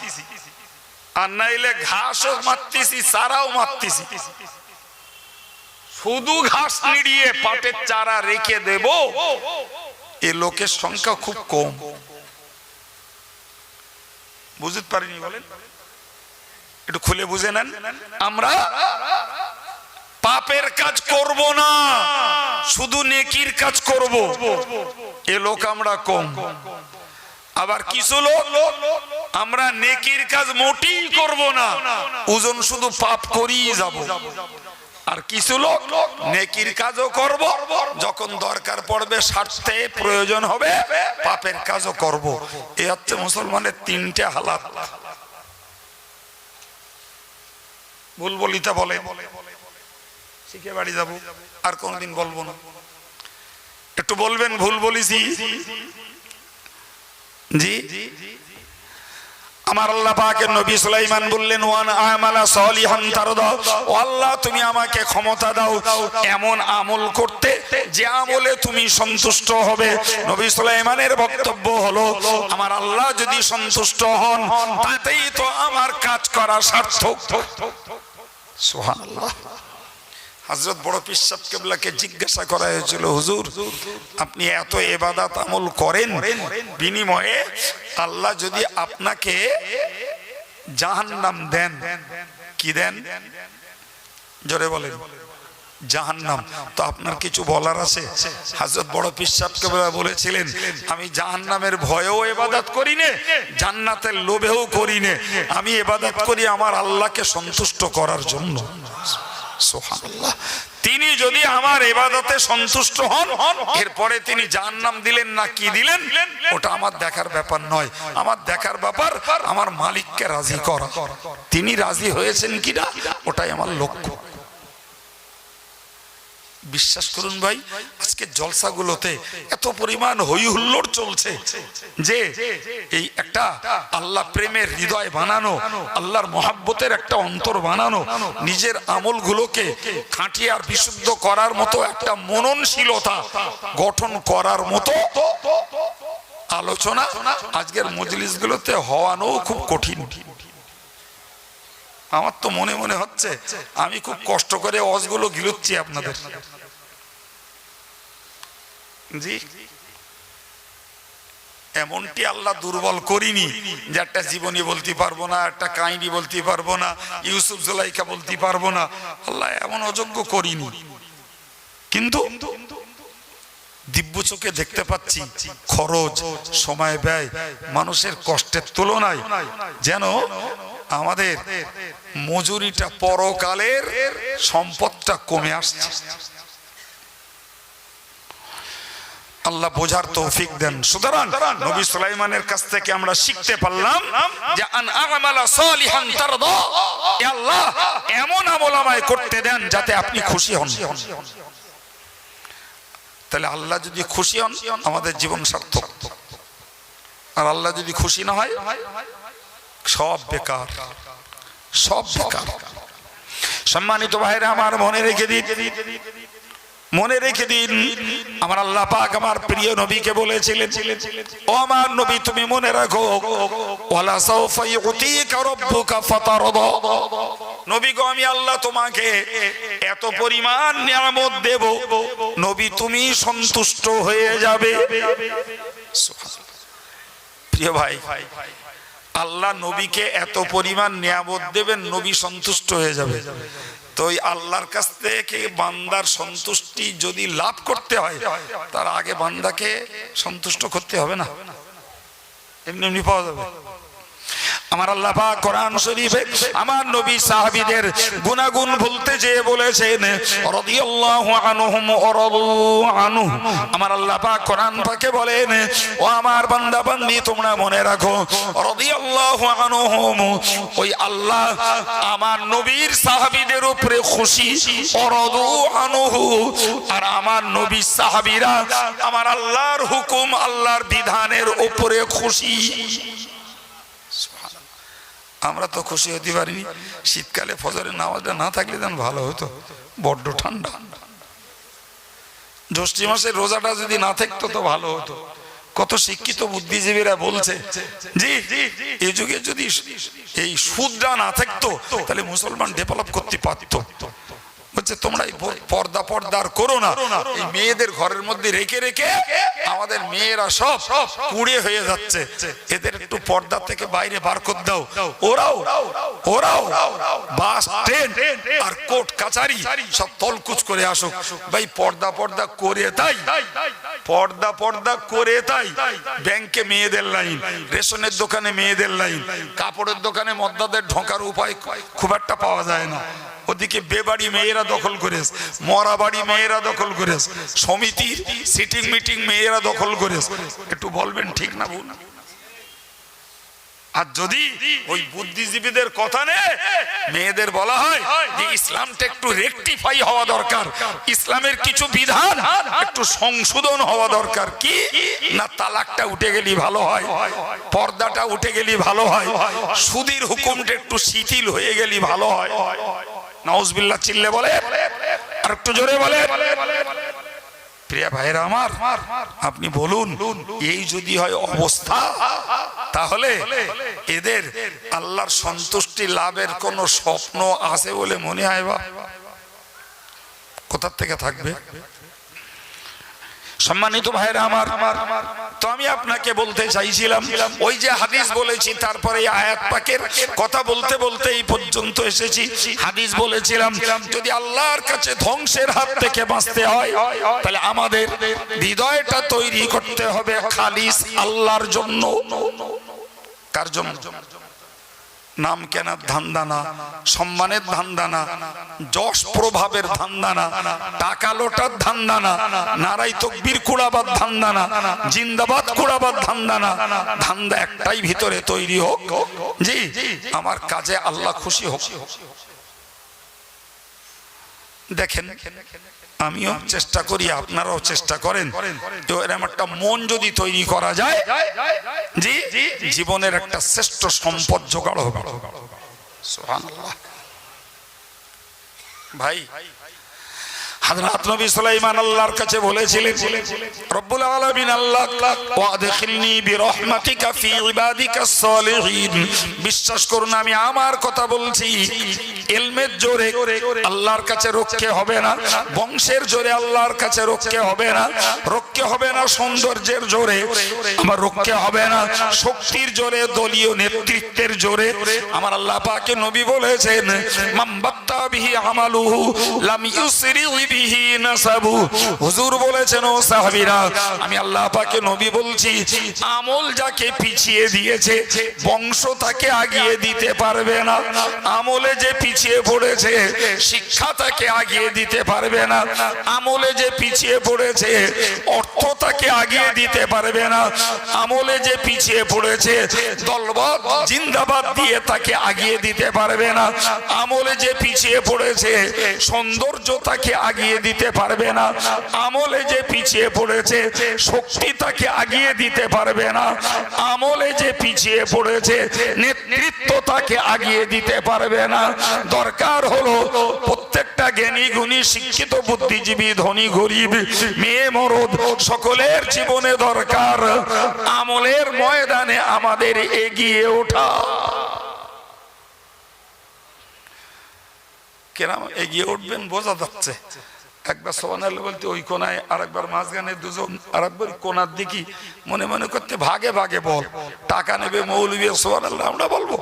A: আর নাইলে ঘাসও মারতেছি চারাও মারতেছি। শুধু ঘাস নিড়িয়ে পাটের চারা রেখে দেব, এ লোকের সংখ্যা খুব কম। বুঝতে পারিনি বলেন? একটু খুলে বুঝে নেন। আমরা পাপের কাজ করব না, শুধু নেকির কাজ করব, এ লোক আমরা কম। আবার কিছু লোক আমরা নেকির কাজ মোটেই করব না, ওজন শুধু পাপ করেই যাব। আর কিছু লোক নেকির কাজও করব, যখন দরকার পড়বে স্বার্থে প্রয়োজন হবে পাপের কাজও করব। এই হচ্ছে মুসলমানের তিনটে হালাত। ভুল বলিতে বলে শিখে বাড়ি যাব, আর কোনদিন বলবো না। একটু বলবেন ভুল বলেছি? জি। আমার আল্লাহ পাকের নবী সুলাইমান বললেন, ওয়ান আমালা সলিহান তারদা, ও আল্লাহ তুমি আমাকে ক্ষমতা দাও এমন আমল করতে যে আমলে তুমি সন্তুষ্ট হবে। নবী সুলাইমানের বক্তব্য হলো, আমার আল্লাহ যদি সন্তুষ্ট হন তাতেই তো আমার কাজ করা সার্থক। সুবহানাল্লাহ। হযরত বড় পীর সাহেব কেবলাকে জিজ্ঞাসা করা হয়েছিল, হুজুর আপনি এত ইবাদত আমল করেন, বিনিময়ে আল্লাহ যদি আপনাকে জাহান্নাম দেন, কি দেন? জোরে বলেন। জাহান্নাম, তো আপনার কিছু বলার আছে? হযরত বড় পীর সাহেব কেবলা বলেছিলেন, আমি জাহান্নামের ভয়েও ইবাদত করি না, জান্নাতের লোভেও করি না, আমি ইবাদত করি আমার আল্লাহকে সন্তুষ্ট করার জন্য। সুবহানাল্লাহ। তিনি যদি আমার ইবাদতে সন্তুষ্ট হন, এরপরে তিনি জাহান্নাম দিলেন না কি দিলেন ওটা আমার দেখার ব্যাপার নয়। আমার দেখার ব্যাপার আমার মালিককে রাজি করা, তিনি রাজি হয়েছেন কিনা ওটাই আমার লক্ষ্য। বিশ্বাস করুন ভাই, আজকে জলসাগুলোতে এত পরিমাণ হই হুল্লোড় চলছে যে এই একটা আল্লাহ প্রেমের হৃদয় বানানো, আল্লাহর মহাব্বতের একটা অন্তর বানানো, নিজের আমলগুলোকে খাঁটি আর বিশুদ্ধ করার মতো একটা মননশীলতা গঠন করার মতো আলোচনা আজকের মজলিসগুলোতে হওয়ানো খুব কঠিন। আমার তো মনে মনে হচ্ছে আমি খুব কষ্ট করে ওয়াজগুলো গিলুচ্ছি আপনাদের। জি, এমনটি আল্লাহ দুর্বল করিনি যে একটা জীবনী বলতে পারবো না, একটা কাহিনী বলতে পারবো না, ইউসুফ জুলাইখা বলতে পারবো না। আল্লাহ এমন অযোগ্য করিনি, কিন্তু দিব্য চোখে দেখতে পাচ্ছি খরচ, সময় ব্যয়, মানুষের কষ্টের তুলনায় যেন আমাদের মজুরিটা, পরকালের সম্পদটা কমে আসছে। আল্লাহ বোঝার তৌফিক দেন। সুতরাং নবী সুলাইমানের কাছ থেকে আমরা শিখতে পারলাম যে আন আমালা সালিহান তারদা, হে আল্লাহ এমন আমল আমায় করতে দেন যাতে আপনি খুশি হন। তাহলে আল্লাহ যদি খুশি হন আমাদের জীবন সার্থক, আর আল্লাহ যদি খুশি না হয় সব বেকার, সব বেকার। সম্মানিত ভাইরা আমার, মনে রেখে দিন, মনে রেখে দিন, আমার আল্লাহ পাক আমার প্রিয় নবীকে বলেছিলেন, ও আমার নবী তুমি মনে রাখো, ওয়ালা সাওফা ইউতিকা রাব্বুকা ফাতারদা, নবী গো আমি আল্লাহ তোমাকে এত পরিমাণ নিয়ামত দেব নবী তুমি সন্তুষ্ট হয়ে যাবে। প্রিয় ভাই, আল্লাহ নবীকে এত পরিমাণ নিয়ামত দেবেন নবী সন্তুষ্ট হয়ে যাবে। তো এই আল্লাহর কাছ থেকে বান্দার সন্তুষ্টি যদি লাভ করতে হয় তার আগে বান্দাকে সন্তুষ্ট করতে হবে না, এমনি এমনি পাওয়া যাবে। আমার আল্লাহ পাক কোরআন শরীফে আমার নবী সাহাবীদের গুনাহগুণ বলতে যেয়ে বলেছেন রাদিয়াল্লাহু আনহুম ওয়া রাদু আনহু। আমার আল্লাহ পাক কোরআন পাকে বলেন, ও আমার বান্দা বান্দি তোমরা মনে রাখো, রাদিয়াল্লাহু আনহুম, ওই আল্লাহ আমার নবীর সাহাবীদের উপরে খুশি, ওয়া রাদু আনহু, আর আমার নবীর সাহাবীরা আমার আল্লাহর হুকুম আল্লাহর বিধানের উপরে খুশি। আমরা তো খুশি হতে পারিনি। শীতকালে ফজরের নামাজটা না থাকলে যেন ভালো হতো, বড্ড ঠান্ডা। জ্যৈষ্ঠী মাসের রোজাটা যদি না থাকতো তো ভালো হতো। কত শিক্ষিত বুদ্ধিজীবীরা বলছে জি এই যুগে যদি এই সুদটা না থাকতো তাহলে মুসলমান ডেভেলপ করতে পারতো। বলছে তোমরা পর্দা পর্দার করো না, এই মেয়েদের ঘরের মধ্যে রেখে রেখে আমাদের মেয়েরা সব কুঁড়ে হয়ে যাচ্ছে, এদের একটু পর্দা থেকে বাইরে বার করে দাও। ওরাও বাস ট্রেন আর কোর্ট কাচারি সব তলকুচ করে আসুক। ভাই পর্দা পর্দা করে তাই, পর্দা পর্দা করে তাই ব্যাংকে মেয়েদের লাইন, রেশনের দোকানে মেয়েদের লাইন, কাপড়ের দোকানে মদ্দাদের ঢোকার উপায় খুব একটা পাওয়া যায় না। ওদিকে বেবাড়ি মেয়েরা দখল করেছে, মরা বাড়ি মেয়েরা দখল করেছে, সমিতির সিটিং মিটিং মেয়েরা দখল করেছে। একটু বলবেন ঠিক না ভুল? আর যদি ওই বুদ্ধিজীবীদের কথা নেই, মেয়েদের বলা হয় যে ইসলামটা একটু রেকটিফাই হওয়া দরকার, ইসলামের কিছু বিধান একটু সংশোধন হওয়া দরকার। কি না, তালাকটা উঠে গেলি ভালো হয়, পর্দাটা উঠে গেলি ভালো হয়, সুদের হুকুমটা একটু শিথিল হয়ে গেলি ভালো হয়। নাউজুবিল্লাহ চিল্লে বলে, আর একটু জোরে বলে। প্রিয় ভাইরা আমার, আপনি বলুন এই যদি হয় অবস্থা, তাহলে এদের আল্লাহর সন্তুষ্টি লাভের কোন স্বপ্ন আছে বলে মনে হয়? বা কোথা থেকে থাকবে? সম্মানিত ভাইরা আমার, তো আমি আপনাকে বলতে চাইছিলাম ওই যে হাদিস বলেছি, তারপরে আয়াত পাকের কথা বলতে বলতে এই পর্যন্ত এসেছি। হাদিস বলেছিলাম যদি আল্লাহর কাছে ধ্বংসের হাত থেকে বাঁচতে হয় তাহলে আমাদের হৃদয়টা তৈরি করতে হবে খালিস আল্লাহর জন্য। কার জন্য? নাম কেনার ধান্দা না, সম্মানের ধান্দা না, যশ প্রভাবের ধান্দা না, টাকা লোটার ধান্দা না, নারাই তকবীর কুড়াবার ধান্দা না, জিন্দাবাদ কুড়াবার ধান্দা না। ধান্দা একটাই ভিতরে তৈরি হোক, জি আমার কাজে আল্লাহ খুশি হোক। দেখেন আমিও চেষ্টা করি, আপনারাও চেষ্টা করেন, তো এরকম একটা মন যদি তৈরি করা যায়, জি জীবনের একটা শ্রেষ্ঠ সম্পদ জোগাড় হবে। সুবহানাল্লাহ। ভাই হযরত নবী সুলাইমান আল্লাহর কাছে বলেছিলেন, রব্বুল আলামিন আল্লাহ ওয়াদখিলনি বিরহমাতিকা ফি ইবাদিকাস সালিহিন। বিশ্বাস করুন আমি আমার কথা বলছি, ইলমের জোরে আল্লাহর কাছে রক্ষে হবে না, বংশের জোরে আল্লাহর কাছে রক্ষে হবে না, রক্ষে হবে না সৌন্দর্যের জোরে, আমার রক্ষে হবে না শক্তির জোরে, দলীয় নেতৃত্বের জোরে। আমার আল্লাহ পাকে নবী বলেছেন, মান বাত্তা বিহি আমালুহু লাম ইউসরি বিহি নাসাবু। হুজুর বলেছেন, ও সাহাবীরা আমি আল্লাহ পাকে নবী বলছি, আমল যাকে পিছিয়ে দিয়েছে বংশ তাকে আগিয়ে দিতে পারবে না। আমলে যে পিছিয়ে পড়েছে শিক্ষা তাকে আগিয়ে দিতে পারবে না। আমলে যে পিছিয়ে পড়েছে অর্থ তাকে আগিয়ে দিতে পারবে না। আমলে যে পিছিয়ে পড়েছে দলবদ জিন্দাবাদ দিয়ে তাকে আগিয়ে দিতে পারবে না। আমলে যে পিছিয়ে পড়েছে সৌন্দর্য তাকে আগিয়ে দিতে পারবে না। আমলে যে পিছিয়ে পড়েছে শক্তি তাকে আগিয়ে দিতে পারবে না। আমলে যে পিছিয়ে পড়েছে নেতৃত্ব তাকে আগিয়ে দিতে পারবে না। দরকার হলো প্রত্যেকটা জ্ঞানী গুণী শিক্ষিত বুদ্ধিজীবী ধনী গরিব মেয়ে মরদ সকলের জীবনে দরকার আমলের ময়দানে আমাদের এগিয়ে ওঠা। কেরাম এগিয়ে উঠবেন বোঝা যাচ্ছে। একবার সুবহানাল্লাহ বলতে ওই কোনায়, আর একবার মাঝখানে দুজন, আর একবার কোনার দিকে মনে মনে করতে ভাগে ভাগে বল। টাকা নেবে মৌলবী সুবহানাল্লাহ আমরা বলবো,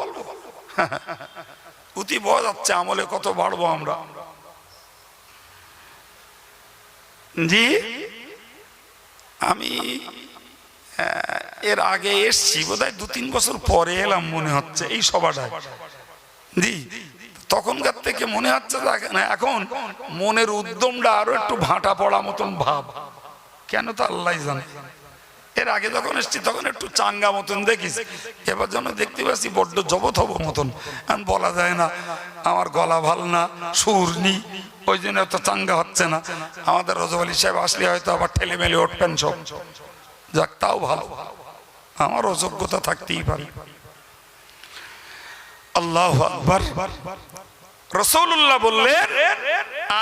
A: উতি বোঝা যাচ্ছে আমলে কত বাড়বো আমরা। জি আমি এর আগে এসছি, বোধহয় 2-3 বছর পরে এলাম মনে হচ্ছে এই সভাটায়। জি, তখনকার থেকে মনে হচ্ছে না, এখন মনের উদ্যমটা আরো একটু ভাটা পড়া মতন ভাব, কেন তো আল্লাহ জানে। এর আগে যখন এসছি তখন একটু চাঙ্গা মতন দেখিস, এবার যেন দেখতে পাচ্ছি বড্ড জবথব মতন। এখন বলা যায় না, আমার গলা ভাল না, সুর নি, ওই জন্য এত চাঙ্গা হচ্ছে না। আমাদের রজব আলী সাহেব আসলে হয়তো আবার ঠেলে মেলে উঠবেন সব, যাক তাও ভালো, আমার অযোগ্যতা থাকতেই পারে। আল্লাহু আকবার। রাসূলুল্লাহ বললেন,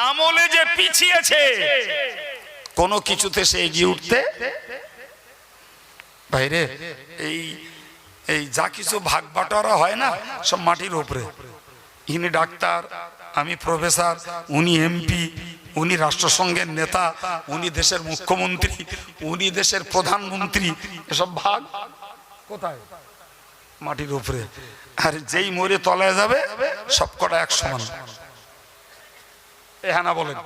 A: আমলে যে পিছিয়েছে কোনো কিছুতে সে এগিয়ে উঠতে বাইরে। এই যা কিছু ভাগ বাটোয়ারা হয় না, সব মাটির উপরে। ইনি ডাক্তার, আমি প্রফেসর, উনি এমপি, উনি রাষ্ট্রসংঘের নেতা, উনি দেশের মুখ্যমন্ত্রী, উনি দেশের প্রধানমন্ত্রী, এসব ভাগ কোথায়? মাটির উপরে। আর যেই মরে তলায় যাবে সবকটা এক সমান। হ্যাঁ না বলেন?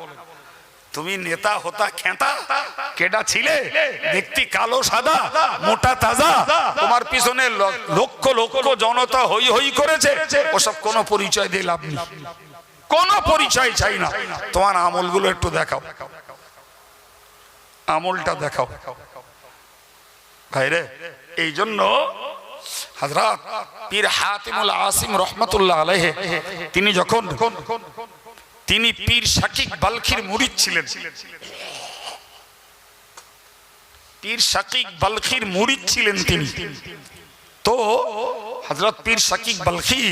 A: তুমি নেতা হতা খেতা কেডা ছিলে, দেখতি কালো সাদা মোটা তাজা, তোমার পিছনে লক্ষ লক্ষ জনতা হই হই করেছে, ওসব কোনো পরিচয় দিয়ে লাভ নেই, কোনো পরিচয় চাই না। তোমার আমলগুলো একটু দেখাও, আমলটা দেখাও ভাইরে। এই জন্য হযরত পীর হাতিমুল আসিম রহমাতুল্লাহ আলাইহি তিনি যখন তিনি পীর শাকিক বালখির মুরিদ ছিলেন, পীর শাকিক বালখির মুরিদ ছিলেন তিনি। তো হযরত পীর শাকিক বালখি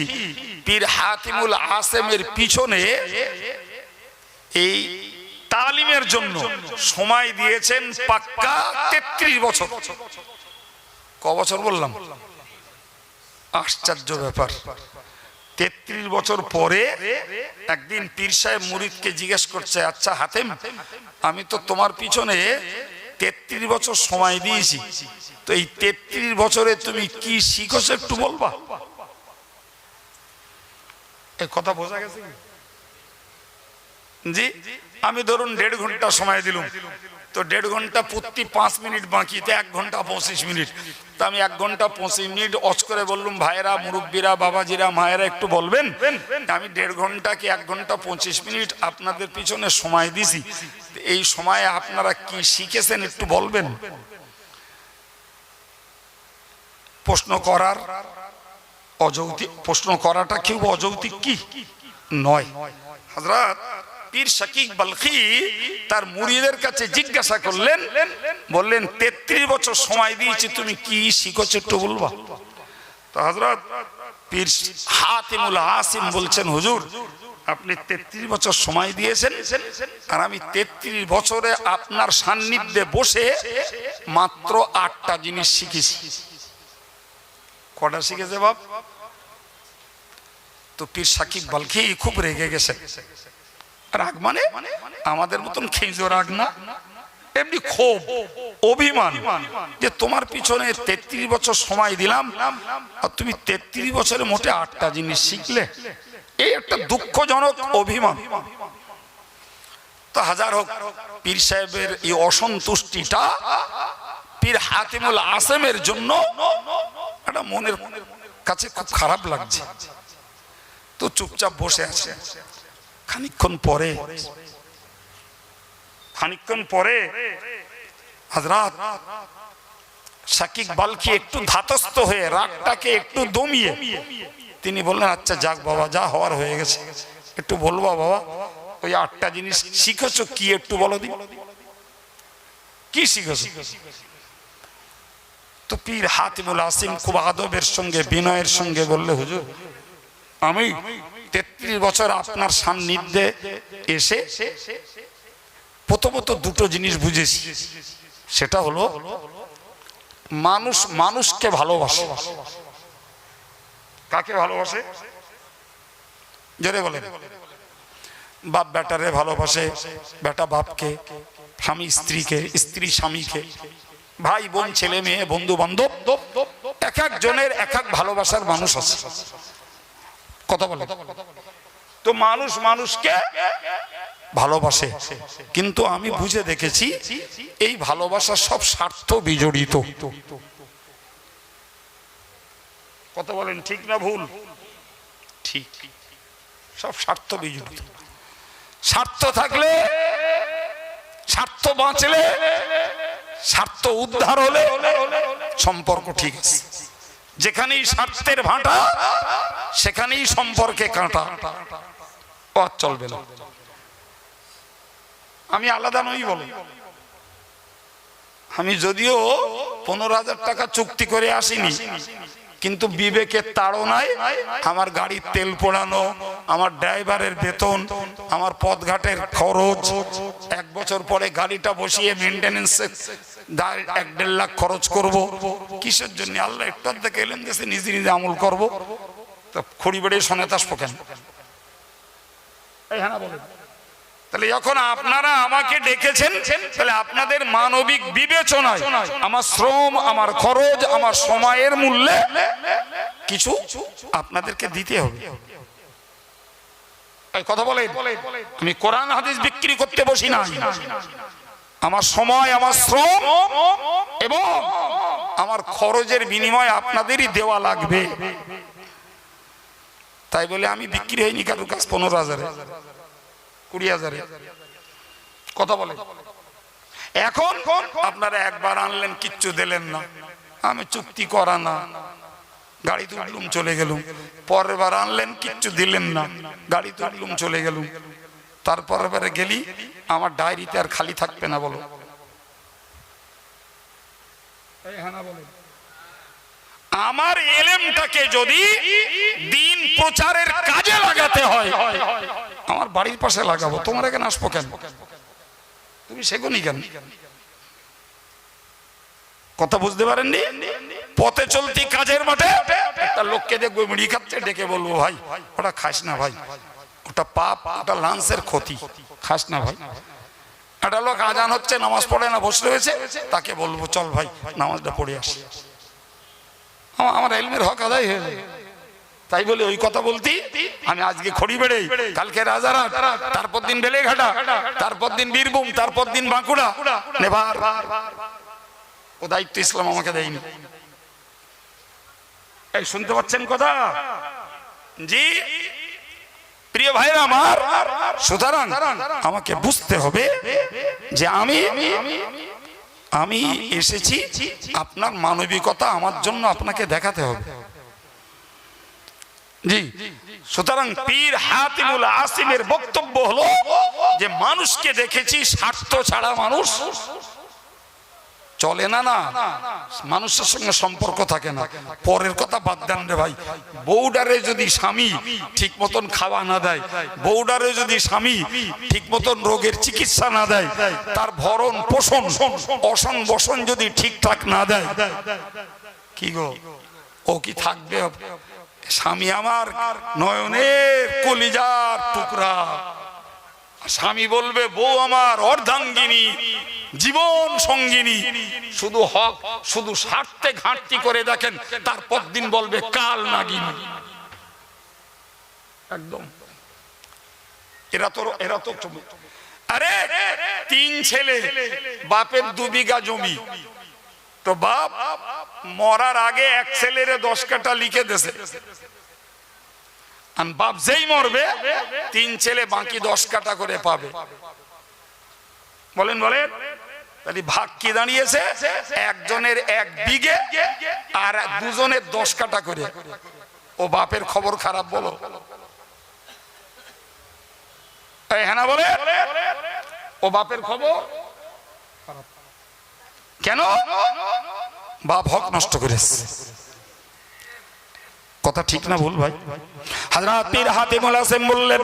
A: পীর হাতিমুল আসিমের পিছনে এই তালিমের জন্য সময় দিয়েছেন পাক্কা 33 বছর। ক বছর বললাম? আশ্চর্য ব্যাপার। 33 বছর পরে একদিন পীর সাহেব মুরিদকে জিজ্ঞেস করছে, আচ্ছা হাতেম, আমি তো তোমার পিছনে 33 বছর সময় দিয়েছি, তো এই 33 বছরে তুমি কি শিখেছো একটু বলবা? এই কথা বোঝা গেছে? জি, আমি ধরুন 1.5 ঘন্টা সময় দিলাম, তো 1.5 ঘন্টা প্রতি 5 মিনিট বাকি, তো 1 ঘন্টা 25 মিনিট। তো আমি 1 ঘন্টা 25 মিনিট অজ করে বললাম, ভাইরা, মুরব্বীরা, বাবাজিরা, মায়েরা একটু বলবেন, আমি 1.5 ঘন্টা কি 1 ঘন্টা 25 মিনিট আপনাদের পিছনে সময় দিছি, এই সময়ে আপনারা কি শিখেছেন একটু বলবেন? প্রশ্ন করার অযৌক্তিক, প্রশ্ন করাটা কি অযৌক্তিক কি নয়। হযরত পীর শাকিক বালখি তার মুরিদের কাছে জিজ্ঞাসা করলেন, বললেন 33 বছর সময় দিয়েছি, তুমি কি শিখেছো একটু বলবা? তো হযরত পীর হাতিমুল আসিম বলছেন, হুজুর আপনি 33 বছর সময় দিয়েছেন, আর আমি 33 বছরে আপনার সান্নিধ্যে বসে মাত্র 8টা জিনিস শিখেছি। কটা শিখেছে বাপ? তো পীর শাকিক বালখি খুব রেগে গেছে। রাগ মানে আমাদের মতন খেজো রাগ না, এমনি ক্ষোভ, অভিমান, যে তোমার পিছনে 33 বছর সময় দিলাম আর তুমি 33 বছরে মোটে 8টা জিনিস শিখলে, এই একটা দুঃখজনক অভিমান। তো হাজার হোক, পীর সাহেবের এই অসন্তুষ্টিটা পীর হাতিমুল আসিমের জন্য একটা মনের কাছে খুব খারাপ লাগছে। তো চুপচাপ বসে আছে। খানিকক্ষণ পরে হযরত শাকিক বালখি একটু ধাতস্থ হয়ে রাগটাকে একটু দমিয়ে তিনি বললেন, আচ্ছা যাক বাবা, যা হওয়ার হয়ে গেছে, একটু বলবা বাবা, ওই 8টা জিনিস শিখেছো কি একটু বলো দিন, কি শিখেছো? তো পীর হাতিমুল আসিম খুব আদবের সঙ্গে, বিনয়ের সঙ্গে বললে, হুজুর আমি 33 বছর আপনার সান্নিধ্যে এসে প্রথমত 2টো জিনিস বুঝেছি, সেটা হলো মানুষ মানুষকে ভালোবাসে। কাকে ভালোবাসে? জোরে বলেন। বাপ বেটারে ভালোবাসে, বেটা বাপকে, স্বামী স্ত্রীকে, স্ত্রী স্বামীকে, ভাই বোন, ছেলে মেয়ে, বন্ধু বান্ধব, এক একজনের এক এক ভালোবাসার মানুষ আছে। কথা বলে। তো মানুষ মানুষকে ভালোবাসে, কিন্তু আমি বুঝে দেখেছি এই ভালোবাসা সব স্বার্থ বিজড়িত। কত বলেন, ঠিক না ভুল? ঠিক। সব স্বার্থ বিজড়িত। স্বার্থ থাকলে, স্বার্থ বাঁচলে, স্বার্থ উদ্ধার হলে সম্পর্ক ঠিক আছে। যেখানেই স্বার্থের ভাঁটা সেখানেই সম্পর্কে কাঁটা, পথ চলবে না। আমি আলাদা নই বলো, আমি যদিও 15,000 টাকা চুক্তি করে আসিনি, কিন্তু বিবেকের তাড়নায় আমার গাড়ির তেল পোড়ানো, আমার ড্রাইভারের বেতন, আমার পথঘাটের খরচ, 1 বছর পরে গাড়িটা বসিয়ে মেনটেনেন্সে 1-1.5 লাখ খরচ করব। কিসের জন্য? আল্লাহ একটু দেখে এলেন দেশে নিজে নিজে আমল করবো। তো খড়ি বেড়ে শোনাতে আসবো কেন? হ্যাঁ বলেন। তাহলে যখন আপনারা আমাকে ডেকেছেন, তাহলে আপনাদের মানবিক বিবেচনায় আমার শ্রম, আমার খরচ, আমার সময়ের মূল্যে কিছু আপনাদেরকে দিতে হবে। কথা বলে, আমি কোরআন হাদিস বিক্রি করতে বসি না। আমার সময়, আমার শ্রম এবং আমার খরচের বিনিময়ে আপনাদেরই দেওয়া লাগবে। তাই বলে আমি বিক্রি হয়নি কারোর কাছে 15,000, 20,000। কথা বলে, এখন আপনারা একবার আনলেন, কিচ্ছু দিলেন না, আমি চুক্তি করা না, গাড়িতে উঠলুম চলে গেলুম। পরের বার আনলেন, কিচ্ছু দিলেন না, গাড়িতে উঠলুম চলে গেলুম। তারপরের বারে গেলি আমার ডায়েরিতে আর খালি থাকবে না। বলো আমার এলেমটাকে যদি দিন প্রচারের কাজে লাগাতে হয়, আমার বাড়ির পাশে লাগাবো, তোমার এখানে আসবো কেন? তুমি সেগুনি কেন? কথা বুঝতে পারেননি? পথে চলতি কাজের মাঠে একটা লোককে দেখবো মুড়ি খাচ্ছে, ডেকে বলবো, ভাই ওটা খাস না ভাই, ওটা পাপ, ওটা লাঞ্চের ক্ষতি, খাস না ভাই। একটা লোক আজান হচ্ছে, নামাজ পড়ে না, বসে রয়েছে, তাকে বলবো চল ভাই নামাজটা পড়ে আসি। আমার ইলমের হক আদায় হয়ে যায়। তাই বলে ওই কথা বলতি আমি আজকে খড়িবেড়ে, কালকে রাজারহাট, তারপর দিন বেলেঘাটা, তারপর দিন বীরভূম, তারপর দিন বাঁকুড়া, নেভার। ও দায়িত্ব ইসলাম আমাকে দেয়নি। এই শুনতে পাচ্ছেন কথা? জি প্রিয় ভাইরা আমার, সুতরাং আমাকে বুঝতে হবে যে আমি এসেছি, আপনার মানবিকতা আমার জন্য আপনাকে দেখাতে হবে। জি, সুতরাং পীর হাতিমুল আসিমের বক্তব্য হলো যে মানুষকে দেখেছি, স্বার্থ ছাড়া মানুষ চলে না। না, মানুষের সঙ্গে সম্পর্ক থাকে না। পরের কথা বাদ দেন রে ভাই, বউডারে যদি স্বামী ঠিক মতন খাওয়া না দেয়, বউডারে যদি স্বামী ঠিক মতন রোগের চিকিৎসা না দেয়, তার ভরণ পোষণ, অসন বসন যদি ঠিকঠাক না দেয়, কি গো ও কি থাকবে? স্বামী আমার নয়নের কলিজার টুকরা, স্বামী বলবে বউ আমার অর্ধাঙ্গিনী, জীবন সঙ্গিনী। শুধু হক, শুধু স্বার্থে ঘাটতি করে দেখেন, তারপর দিন বলবে কাল নাগিনী। একদম এরা তো আরে 3 ছেলে, বাপের 2 বিঘা জমি, তো বাপ মরার আগে 1 ছেলেরে 10 কাঠা লিখে দেছে। বাপ যেই মরবে 3 ছেলে বাকি 10 কাঠা করে পাবে। বলেন বলেন, তাহলে ভাগ কি দাঁড়িয়েছে? একজনের 1 বিঘে আর দুজনের 10 কাঠা করে। ও বাপের খবর খারাপ বলো? হ্যাঁ না বলে, ও বাপের খবর খারাপ। কেন? বাপ হক নষ্ট করেছে। কথা ঠিক না ভুল ভাই? হযরত পীর হাতিমুল আসিম বললেন,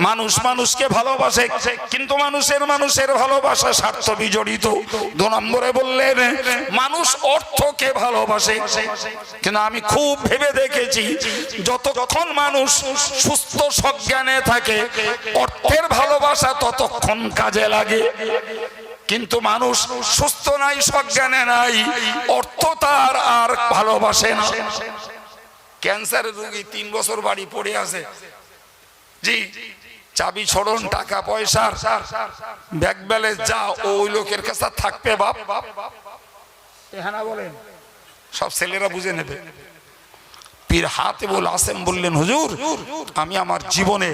A: মানুষ মানুষকে ভালোবাসে, কিন্তু মানুষের ভালোবাসা স্বার্থ বিজড়িত। 2 নম্বরে বললেন, মানুষ অর্থকে ভালোবাসে, কিন্তু আমি খুব ভেবে দেখেছি, যতক্ষণ মানুষ সুস্থ সজ্ঞানে থাকে, অর্থের ভালোবাসা ততক্ষণ কাজে লাগে। কিন্তু মানুষ সুস্থ নাই, সজ্ঞানে নাই, অর্থ তার আর ভালোবাসে না। ক্যান্সারের রোগী 3 বছর বাড়ি পড়ে আছে, জি চাবি ছড়ন, টাকা পয়সা, ব্যাংক ব্যালেন্স যা ওই লোকের কাছে থাকবে বাপ। বলেন, সব ছেলেরা বুঝে নেবে। পীর হাতিবুল আসেম বললেন, হুজুর আমি আমার জীবনে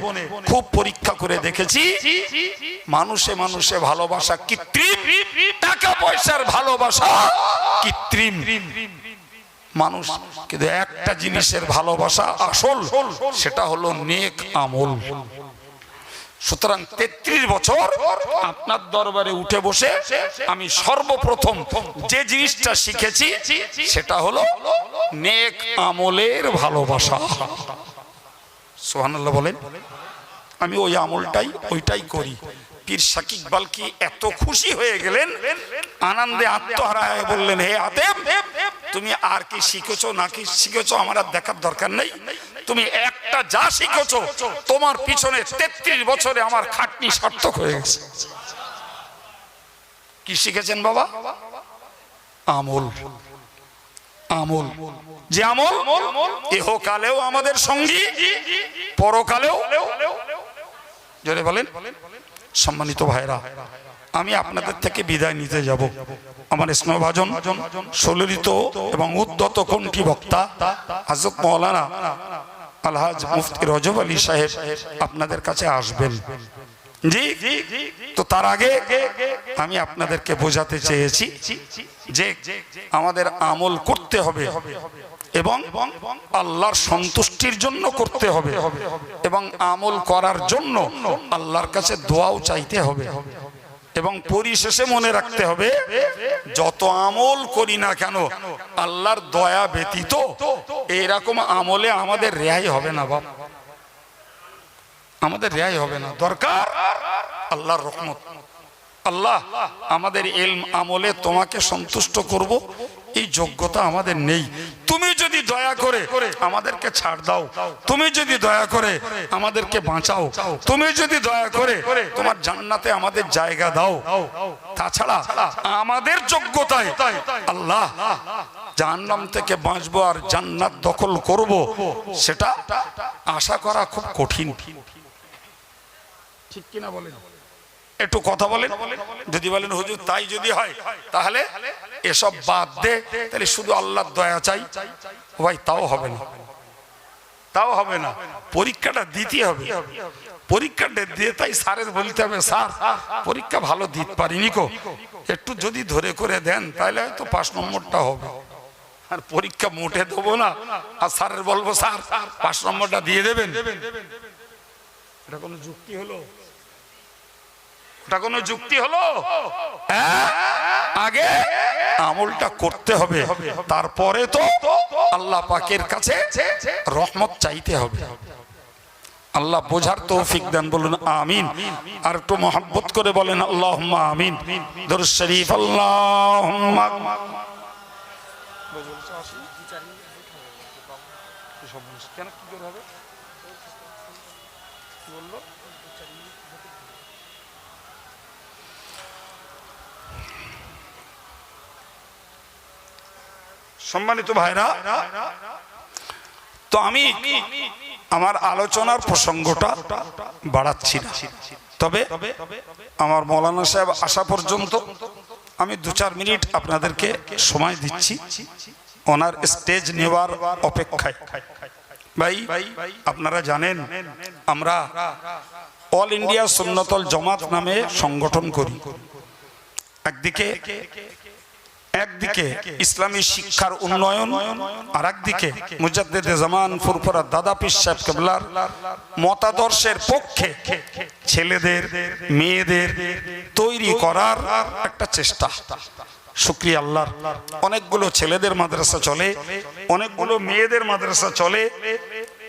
A: খুব পরীক্ষা করে দেখেছি, মানুষে মানুষে ভালোবাসা কৃত্রিম, টাকা পয়সার ভালোবাসা কৃত্রিম মানুষ, কিন্তু একটা জিনিসের ভালোবাসা আসল, সেটা হলো নেক আমল। সুতরাং 33 বছর আপনার দরবারে উঠে বসে আমি সর্বপ্রথম যে জিনিসটা শিখেছি সেটা হলো নেক আমলের ভালোবাসা। সুবহানাল্লাহ বলেন। আমি ওই আমলটাই ওইটাই করি। পীর শাকিব বালকি এত খুশি হয়ে গেলেন, আনন্দে আত্মহারা হয়ে বললেন, হে আতেম, তুমি আর কি শিখেছো না কি শিখেছো আমার আর দেখার দরকার নেই, তুমি একটা যা শিখেছো তোমার পিছনে 33 বছরে আমার খাটনি সার্থক হয়ে গেছে। কি শিখেছেন বাবা? আমল। আমল, যে আমল ইহকালেও আমাদের সঙ্গী, পরকালেও। জোরে বলেন। সম্মানিত ভাইরা, আমি আপনাদের থেকে বিদায় নিতে যাব। আমার স্নেহভাজন সুললিত এবং উদ্ধত কণ্ঠী বক্তা হযরত মাওলানা আলহাজ মুফতি রজব আলী সাহেব আপনাদের কাছে আসবেন। জি, তো তার আগে আমি আপনাদেরকে বোঝাতে চেয়েছি যে আমাদের আমল করতে হবে এবং আল্লাহর সন্তুষ্টির জন্য করতে হবে, এবং আমল করার জন্য আল্লাহর কাছে দোয়াও চাইতে হবে, এবং পরিশেষে মনে রাখতে হবে যত আমল করি না কেন আল্লাহর দয়া ব্যতীত এরকম আমলে আমাদের রেহাই হবে না বাপ, আমাদের রেহাই হবে না। দরকার আল্লাহর রহমত। আল্লাহ আমাদের ইলম আমলে তোমাকে সন্তুষ্ট করব এই যোগ্যতা আমাদের নেই, তুমি যদি দয়া করে আমাদেরকে ছাড় দাও, তুমি যদি দয়া করে আমাদেরকে বাঁচাও, তুমি যদি দয়া করে তোমার জান্নাতে আমাদের জায়গা দাও। তাছাড়া আমাদের যোগ্যতায় আল্লাহ জাহান্নাম থেকে বাঁচবো আর জান্নাত দখল করব, সেটা আশা করা খুব কঠিন। ঠিক কিনা বলেন? একটু কথা বলেন। যদি বলেন হুজুর তাই যদি হয় তাহলে এসব বাদ দে, তাহলে শুধু আল্লাহর দয়া চাই, ভাই তাও হবে না, তাও হবে না। পরীক্ষাটা দিতে হবে, পরীক্ষাটা দিয়ে তাই স্যারের বলতে হবে, স্যার পরীক্ষা ভালো দিতে পারিনি কো, একটু যদি ধরে করে দেন তাহলে হয়তো 5 নম্বরটা হবে। আর পরীক্ষা মোটে দেবো না আর স্যারের বলবো স্যার 5 নম্বরটা দিয়ে দেবেন, এটা কোনো যুক্তি হলো? ওটা কোনো যুক্তি হলো? আগে আমলটা করতে হবে, তারপরে তো আল্লাহ পাকের কাছে রহমত চাইতে হবে। আল্লাহ বোঝার তৌফিক দেন, বলুন আমিন। আর একটু মহব্বত করে বলেন আল্লাহুম্মা আমিন। দরুদ শরীফ আল্লাহুম্মা। কেন কি করে হবে? কি বললো? সম্মানিত ভাইরা, তো আমি আমার আলোচনার প্রসঙ্গটা বাড়াচ্ছি না, তবে আমার মৌলানা সাহেব আসা পর্যন্ত আমি 2-4 মিনিট আপনাদেরকে সময় দিচ্ছি ওনার স্টেজ নেওয়ার অপেক্ষায়। ভাই আপনারা জানেন আমরা অল ইন্ডিয়া সুন্নতুল জামাত নামে সংগঠন করি। একদিকে ইসলামী শিক্ষার উন্নয়ন, আর একদিকে মুজাদ্দিদে জামান ফুরফুরা দাদা পীর সাহেব কেবলার মতাদর্শের পক্ষে ছেলেদের মেয়েদের তৈরি করার একটা চেষ্টা। শুকরিয়া আল্লাহর, অনেকগুলো ছেলেদের মাদ্রাসা চলে, অনেকগুলো মেয়েদের মাদ্রাসা চলে,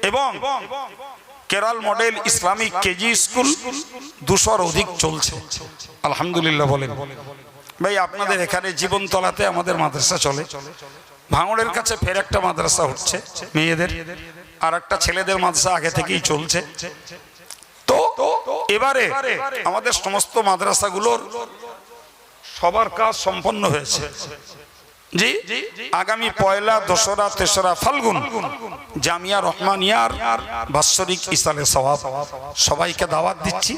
A: এবং Kerala model Islamic KG school 200-র অধিক চলছে। আলহামদুলিল্লাহ বলেন। ভাই আপনাদের এখানে জীবনতলাতে আমাদের মাদ্রাসা চলে, ভাঙড়ের কাছে ফের একটা মাদ্রাসা হচ্ছে মেয়েদের, আর একটা ছেলেদের মাদ্রাসা আগে থেকেই চলছে। তো এবারে আমাদের সমস্ত মাদ্রাসাগুলোর সবার কাজ সম্পন্ন হয়েছে। জি, আগামী 1লা, 2রা, 3রা ফাল্গুন জামিয়া রহমানিয়ার বাৎসরিক ইসালে সওয়াব, সবাইকে দাওয়াত দিচ্ছি,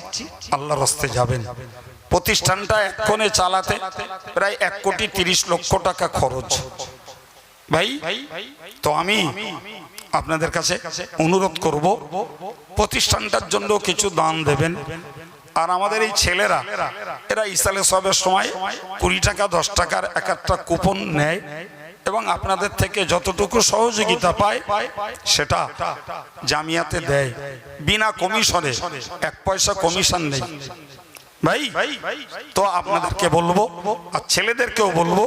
A: আল্লাহর রাস্তায় যাবেন। প্রতিষ্ঠানটা এক্ষণে চালাতে প্রায় 1,30,00,000 টাকা খরচ। ভাই তো আমি আপনাদের কাছে অনুরোধ করব প্রতিষ্ঠানটার জন্য কিছু দান দেবেন। আর আমাদের এই ছেলেরা এরা ইসালে সবের সময় 20 টাকা 10 টাকার এক একটা কুপন নেয় এবং আপনাদের থেকে যতটুকু সহযোগিতা পায় সেটা জামিয়াতে দেয় বিনা কমিশনে, 1 পয়সা কমিশন নেই ভাই। তো আপনাদেরকে বলবো আর ছেলেদেরকেও বলবো,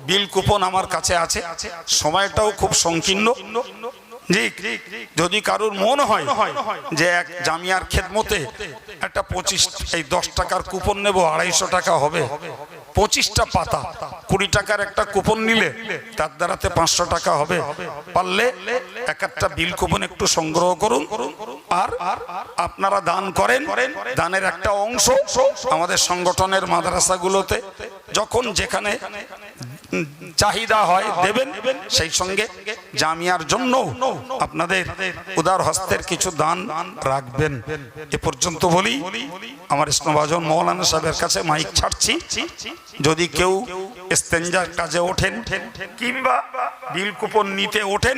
A: বিল কুপন আমার কাছে আছে, সময়টাও খুব সংকীর্ণ। জি, যদি কারোর মন হয় যে এক জামিয়ার খেদমতে একটা 10 টাকার কুপন নেব, 250 টাকা হবে, 25টা পাতা, 20 টাকার একটা কুপন নিলে তার দ্বারাতে 500 টাকা হবে। পারলে এক একটা বিল কুপন একটু সংগ্রহ করুন আর আপনারা দান করেন। দানের একটা অংশ আমাদের সংগঠনের মাদ্রাসাগুলোতে যখন যেখানে চাহিদা হয় দেবেন, সেই সঙ্গে জামিয়ার জন্য আপনাদের উদার হস্তের কিছু দান রাখবেন। এ পর্যন্ত বলি, আমার ইসলামভাজন মৌলানা সাহেবের কাছে মাইক ছাড়ছি। যদি কেউ ইস্তেঞ্জার কাজে ওঠেন কিংবা বিল কুপন নিতে ওঠেন,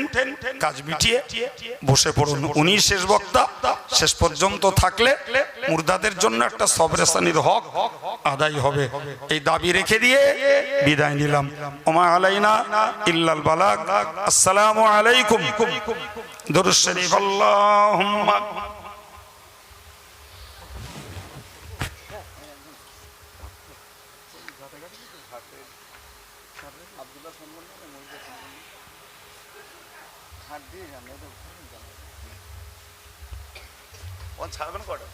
A: কাজ মিটিয়ে বসে পড়ুন। উনি শেষ বক্তা, শেষ পর্যন্ত থাকলে মুর্দাদের জন্য একটা সবরেসানির হক আদায় হবে। এই দাবি রেখে দিয়ে বিদায় নিলাম। ওমা আলাইনা ইল্লাল বালাগ। আসসালামু আলাইকুম। দুরূদ শরীফ। আল্লাহুম্মা ছাড়বেন কটা